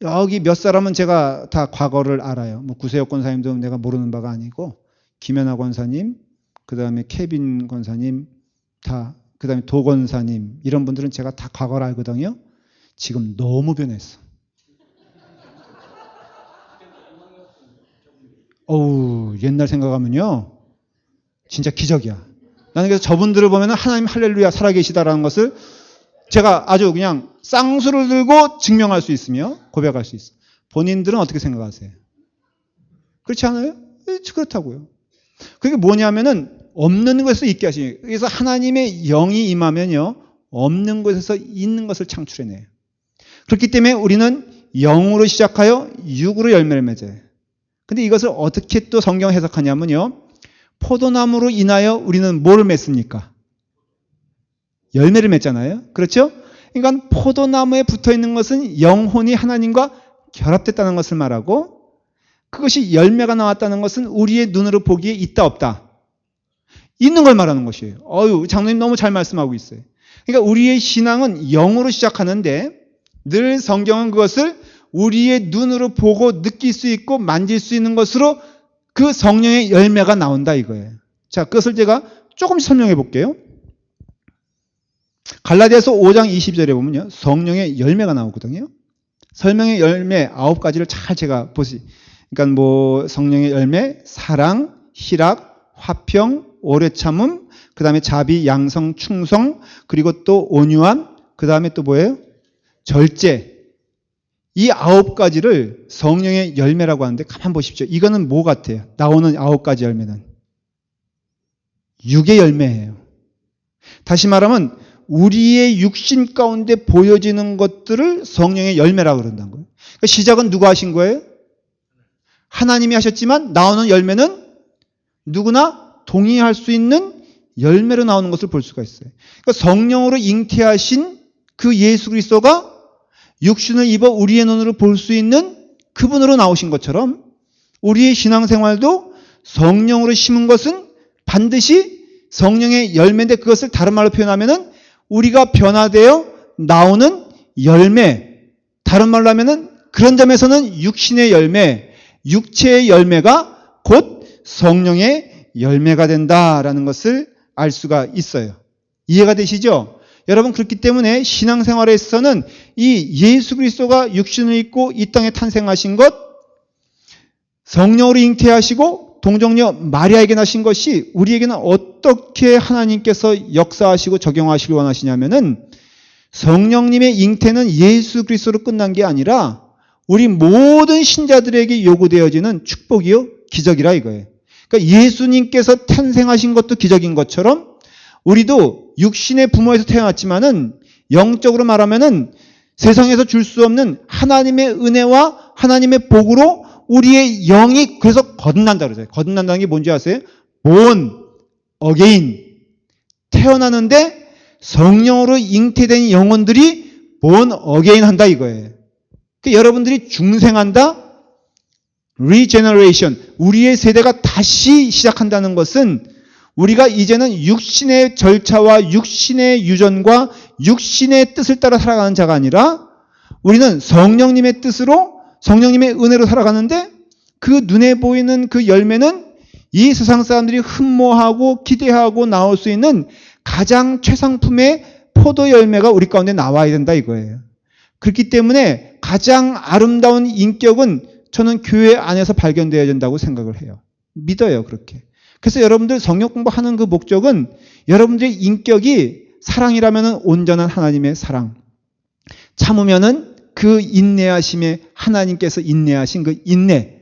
Speaker 1: 여기 몇 사람은 제가 다 과거를 알아요. 뭐 구세혁 권사님도 내가 모르는 바가 아니고, 김연아 권사님, 그 다음에 케빈 권사님, 그 다음에 도 권사님, 이런 분들은 제가 다 과거를 알거든요. 지금 너무 변했어. 옛날 생각하면요, 진짜 기적이야. 나는 그래서 저분들을 보면 하나님 할렐루야 살아계시다라는 것을 제가 아주 그냥 쌍수를 들고 증명할 수 있으며 고백할 수 있어. 본인들은 어떻게 생각하세요? 그렇지 않아요? 그렇다고요. 그게 뭐냐면은 없는 것에서 있게 하시니. 그래서 하나님의 영이 임하면요, 없는 것에서 있는 것을 창출해내요. 그렇기 때문에 우리는 영으로 시작하여 육으로 열매를 맺어요. 근데 이것을 어떻게 또 성경 해석하냐면요, 포도나무로 인하여 우리는 뭐를 맺습니까? 열매를 맺잖아요. 그렇죠? 그러니까 포도나무에 붙어 있는 것은 영혼이 하나님과 결합됐다는 것을 말하고, 그것이 열매가 나왔다는 것은 우리의 눈으로 보기에 있다 없다? 있는 걸 말하는 것이에요. 장로님 너무 잘 말씀하고 있어요. 그러니까 우리의 신앙은 영으로 시작하는데 늘 성경은 그것을 우리의 눈으로 보고 느낄 수 있고 만질 수 있는 것으로 그 성령의 열매가 나온다 이거예요. 자, 그것을 제가 조금씩 설명해 볼게요. 갈라디아서 5장 20절에 보면요, 성령의 열매가 나오거든요. 설명의 열매 9가지를 잘 제가 그러니까 뭐 성령의 열매, 사랑, 희락, 화평, 오래 참음, 그 다음에 자비, 양성, 충성, 그리고 또 온유함, 그 다음에 또 뭐예요? 절제. 이 9가지를 성령의 열매라고 하는데 가만 보십시오. 이거는 뭐 같아요? 나오는 9가지 열매는 육의 열매예요. 다시 말하면 우리의 육신 가운데 보여지는 것들을 성령의 열매라고 그런다는 거예요. 그러니까 시작은 누가 하신 거예요? 하나님이 하셨지만 나오는 열매는 누구나 동의할 수 있는 열매로 나오는 것을 볼 수가 있어요. 그러니까 성령으로 잉태하신 그 예수 그리스도가 육신을 입어 우리의 눈으로 볼 수 있는 그분으로 나오신 것처럼 우리의 신앙생활도 성령으로 심은 것은 반드시 성령의 열매인데, 그것을 다른 말로 표현하면은 우리가 변화되어 나오는 열매, 다른 말로 하면은 그런 점에서는 육신의 열매, 육체의 열매가 곧 성령의 열매가 된다라는 것을 알 수가 있어요. 이해가 되시죠? 여러분, 그렇기 때문에 신앙생활에 있어서는 이 예수 그리스도가 육신을 입고 이 땅에 탄생하신 것, 성령으로 잉태하시고 동정녀 마리아에게 나신 것이 우리에게는 어떻게 하나님께서 역사하시고 적용하시길 원하시냐면은 성령님의 잉태는 예수 그리스도로 끝난 게 아니라 우리 모든 신자들에게 요구되어지는 축복이요, 기적이라 이거예요. 그러니까 예수님께서 탄생하신 것도 기적인 것처럼 우리도 육신의 부모에서 태어났지만은 영적으로 말하면은 세상에서 줄 수 없는 하나님의 은혜와 하나님의 복으로 우리의 영이 그래서 거듭난다 그러죠. 거듭난다는 게 뭔지 아세요? born again. 태어나는데 성령으로 잉태된 영혼들이 born again 한다 이거예요. 그러니까 여러분들이 중생한다, regeneration, 우리의 세대가 다시 시작한다는 것은 우리가 이제는 육신의 절차와 육신의 유전과 육신의 뜻을 따라 살아가는 자가 아니라 우리는 성령님의 뜻으로 성령님의 은혜로 살아가는데 그 눈에 보이는 그 열매는 이 세상 사람들이 흠모하고 기대하고 나올 수 있는 가장 최상품의 포도 열매가 우리 가운데 나와야 된다 이거예요. 그렇기 때문에 가장 아름다운 인격은 저는 교회 안에서 발견되어야 된다고 생각을 해요. 믿어요, 그렇게. 그래서 여러분들 성경 공부하는 그 목적은 여러분들의 인격이 사랑이라면 온전한 하나님의 사랑, 참으면은 그 인내하심에 하나님께서 인내하신 그 인내,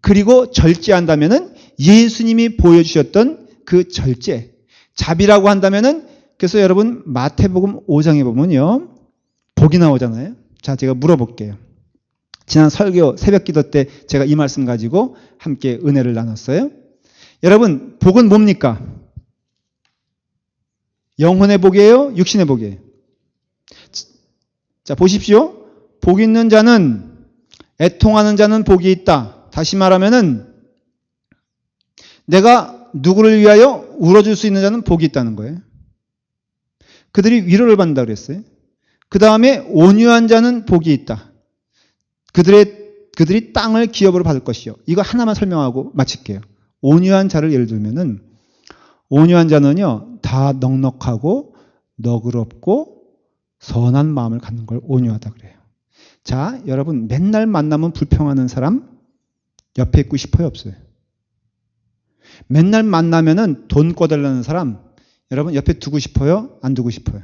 Speaker 1: 그리고 절제한다면은 예수님이 보여주셨던 그 절제, 자비라고 한다면은 그래서 여러분 마태복음 5장에 보면요 복이 나오잖아요. 자, 제가 물어볼게요. 지난 설교 새벽기도 때 제가 이 말씀 가지고 함께 은혜를 나눴어요. 여러분 복은 뭡니까? 영혼의 복이에요? 육신의 복이에요? 자, 보십시오. 복 있는 자는, 애통하는 자는 복이 있다. 다시 말하면은 내가 누구를 위하여 울어줄 수 있는 자는 복이 있다는 거예요. 그들이 위로를 받는다 그랬어요. 그 다음에 온유한 자는 복이 있다. 그들이 땅을 기업으로 받을 것이요. 이거 하나만 설명하고 마칠게요. 온유한 자를 예를 들면은 온유한 자는요 다 넉넉하고 너그럽고 선한 마음을 갖는 걸 온유하다 그래요. 자, 여러분 맨날 만나면 불평하는 사람 옆에 있고 싶어요, 없어요? 맨날 만나면은 돈 꿔달라는 사람 여러분 옆에 두고 싶어요, 안 두고 싶어요?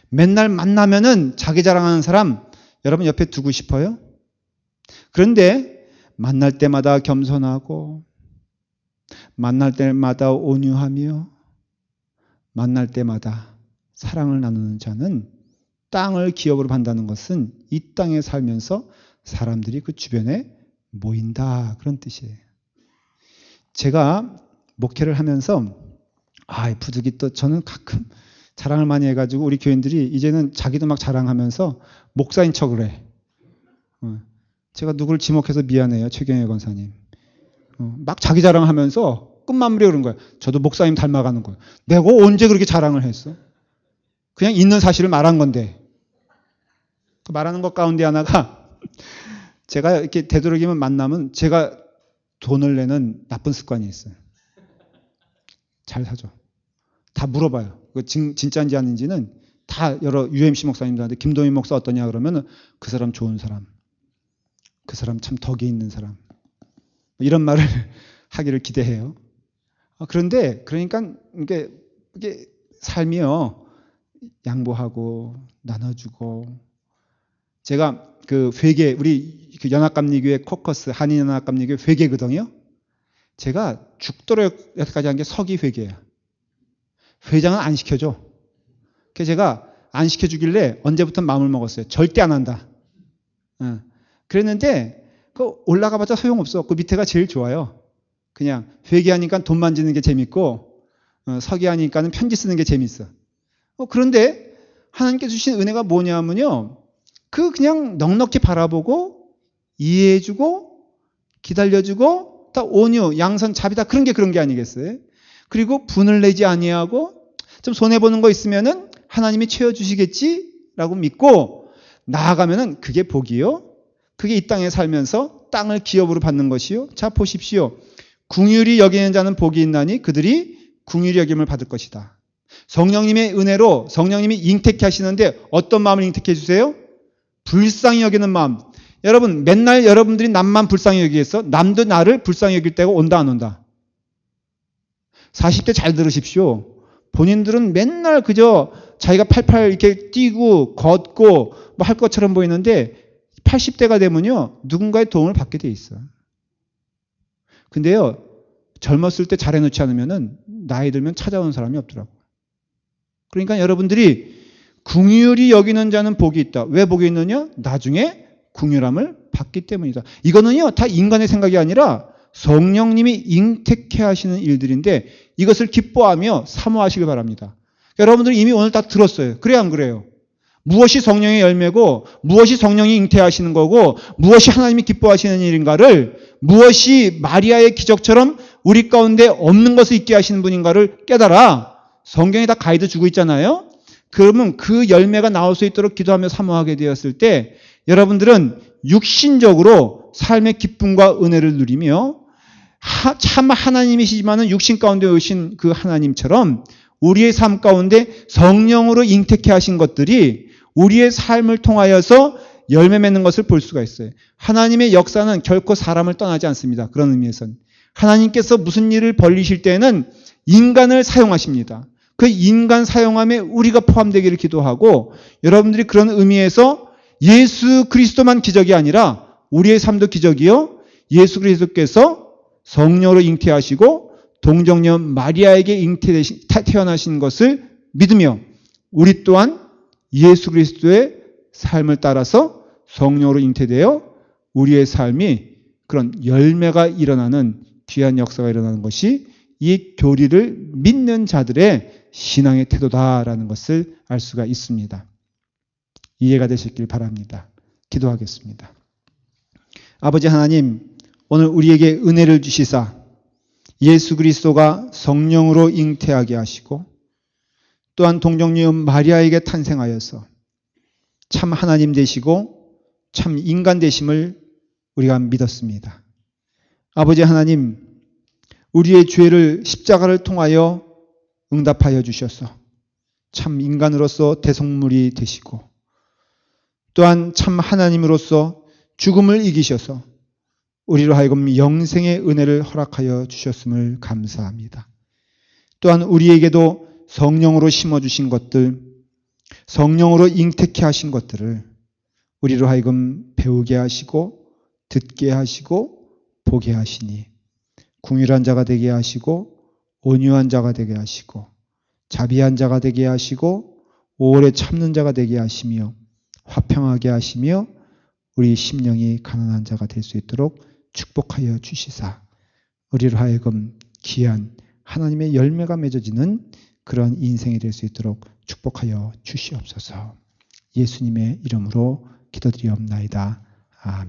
Speaker 1: 맨날 만나면은 자기 자랑하는 사람 여러분 옆에 두고 싶어요? 그런데 만날 때마다 겸손하고 만날 때마다 온유하며 만날 때마다 사랑을 나누는 자는 땅을 기업으로 받는다는 것은 이 땅에 살면서 사람들이 그 주변에 모인다, 그런 뜻이에요. 제가 목회를 하면서 부득이 또 저는 가끔 자랑을 많이 해가지고 우리 교인들이 이제는 자기도 막 자랑하면서 목사인 척을 해. 제가 누구를 지목해서 미안해요, 최경혜 권사님. 막 자기 자랑하면서 끝마무리 그런 거야. 저도 목사님 닮아가는 거야. 내가 언제 그렇게 자랑을 했어? 그냥 있는 사실을 말한 건데. 그 말하는 것 가운데 하나가 제가 이렇게 되도록이면 만나면 제가 돈을 내는 나쁜 습관이 있어요. 잘 사줘. 다 물어봐요. 진짜인지 아닌지는 다 여러 UMC 목사님들한테 김동인 목사 어떠냐 그러면 그 사람 좋은 사람. 그 사람 참 덕이 있는 사람. 이런 말을 하기를 기대해요. 그런데 그러니까 이게 삶이요. 양보하고 나눠주고. 제가 그 회계, 우리 그 연합감리교회 코커스, 한인연합감리교회 회계거든요. 제가 죽도록 여태까지 한 게 서기 회계야. 회장은 안 시켜줘. 그래서 제가 안 시켜주길래 언제부터 마음을 먹었어요. 절대 안 한다. 그랬는데 그 올라가봤자 소용없어. 그 밑에가 제일 좋아요. 그냥 회계하니까 돈 만지는 게 재밌고 서기하니까는 편지 쓰는 게 재밌어. 그런데 하나님께 주신 은혜가 뭐냐면요. 그냥 넉넉히 바라보고 이해해주고 기다려주고 다 온유, 양선, 자비다 그런 게 아니겠어요? 그리고 분을 내지 아니하고 좀 손해보는 거 있으면은 하나님이 채워주시겠지라고 믿고 나아가면은 그게 복이요. 그게 이 땅에 살면서 땅을 기업으로 받는 것이요. 자, 보십시오. 긍휼히 여기는 자는 복이 있나니 그들이 긍휼히 여김을 받을 것이다. 성령님의 은혜로 성령님이 잉태케 하시는데 어떤 마음을 잉태케 해주세요? 불쌍히 여기는 마음. 여러분 맨날 여러분들이 남만 불쌍히 여기겠어? 남도 나를 불쌍히 여길 때가 온다 안 온다? 40대 잘 들으십시오. 본인들은 맨날 그저 자기가 팔팔 이렇게 뛰고 걷고 뭐 할 것처럼 보이는데 80대가 되면요, 누군가의 도움을 받게 돼 있어요. 근데요, 젊었을 때 잘해놓지 않으면은 나이 들면 찾아오는 사람이 없더라고. 그러니까 여러분들이 긍휼히 여기는 자는 복이 있다. 왜 복이 있느냐? 나중에 긍휼함을 받기 때문이다. 이거는요, 다 인간의 생각이 아니라 성령님이 잉택해 하시는 일들인데 이것을 기뻐하며 사모하시길 바랍니다. 여러분들이 이미 오늘 다 들었어요. 그래 안 그래요? 무엇이 성령의 열매고 무엇이 성령이 잉태하시는 거고 무엇이 하나님이 기뻐하시는 일인가를, 무엇이 마리아의 기적처럼 우리 가운데 없는 것을 있게 하시는 분인가를 깨달아. 성경에 다 가이드 주고 있잖아요. 그러면 그 열매가 나올 수 있도록 기도하며 사모하게 되었을 때 여러분들은 육신적으로 삶의 기쁨과 은혜를 누리며 참 하나님이시지만은 육신 가운데 오신 그 하나님처럼 우리의 삶 가운데 성령으로 잉태케 하신 것들이 우리의 삶을 통하여서 열매 맺는 것을 볼 수가 있어요. 하나님의 역사는 결코 사람을 떠나지 않습니다. 그런 의미에서는. 하나님께서 무슨 일을 벌리실 때에는 인간을 사용하십니다. 그 인간 사용함에 우리가 포함되기를 기도하고, 여러분들이 그런 의미에서 예수 그리스도만 기적이 아니라 우리의 삶도 기적이요, 예수 그리스도께서 성령으로 잉태하시고 동정녀 마리아에게 태어나신 것을 믿으며 우리 또한 예수 그리스도의 삶을 따라서 성령으로 잉태되어 우리의 삶이 그런 열매가 일어나는 귀한 역사가 일어나는 것이 이 교리를 믿는 자들의 신앙의 태도다라는 것을 알 수가 있습니다. 이해가 되셨길 바랍니다. 기도하겠습니다. 아버지 하나님, 오늘 우리에게 은혜를 주시사 예수 그리스도가 성령으로 잉태하게 하시고 또한 동정녀 마리아에게 탄생하여서 참 하나님 되시고 참 인간 되심을 우리가 믿었습니다. 아버지 하나님, 우리의 죄를 십자가를 통하여 응답하여 주셔서 참 인간으로서 대속물이 되시고 또한 참 하나님으로서 죽음을 이기셔서 우리로 하여금 영생의 은혜를 허락하여 주셨음을 감사합니다. 또한 우리에게도 성령으로 심어주신 것들, 성령으로 잉태케 하신 것들을 우리로 하여금 배우게 하시고 듣게 하시고 보게 하시니 긍휼한 자가 되게 하시고 온유한 자가 되게 하시고 자비한 자가 되게 하시고 오래 참는 자가 되게 하시며 화평하게 하시며 우리 심령이 가난한 자가 될 수 있도록 축복하여 주시사 우리로 하여금 귀한 하나님의 열매가 맺어지는 그런 인생이 될 수 있도록 축복하여 주시옵소서. 예수님의 이름으로 기도드리옵나이다. 아멘.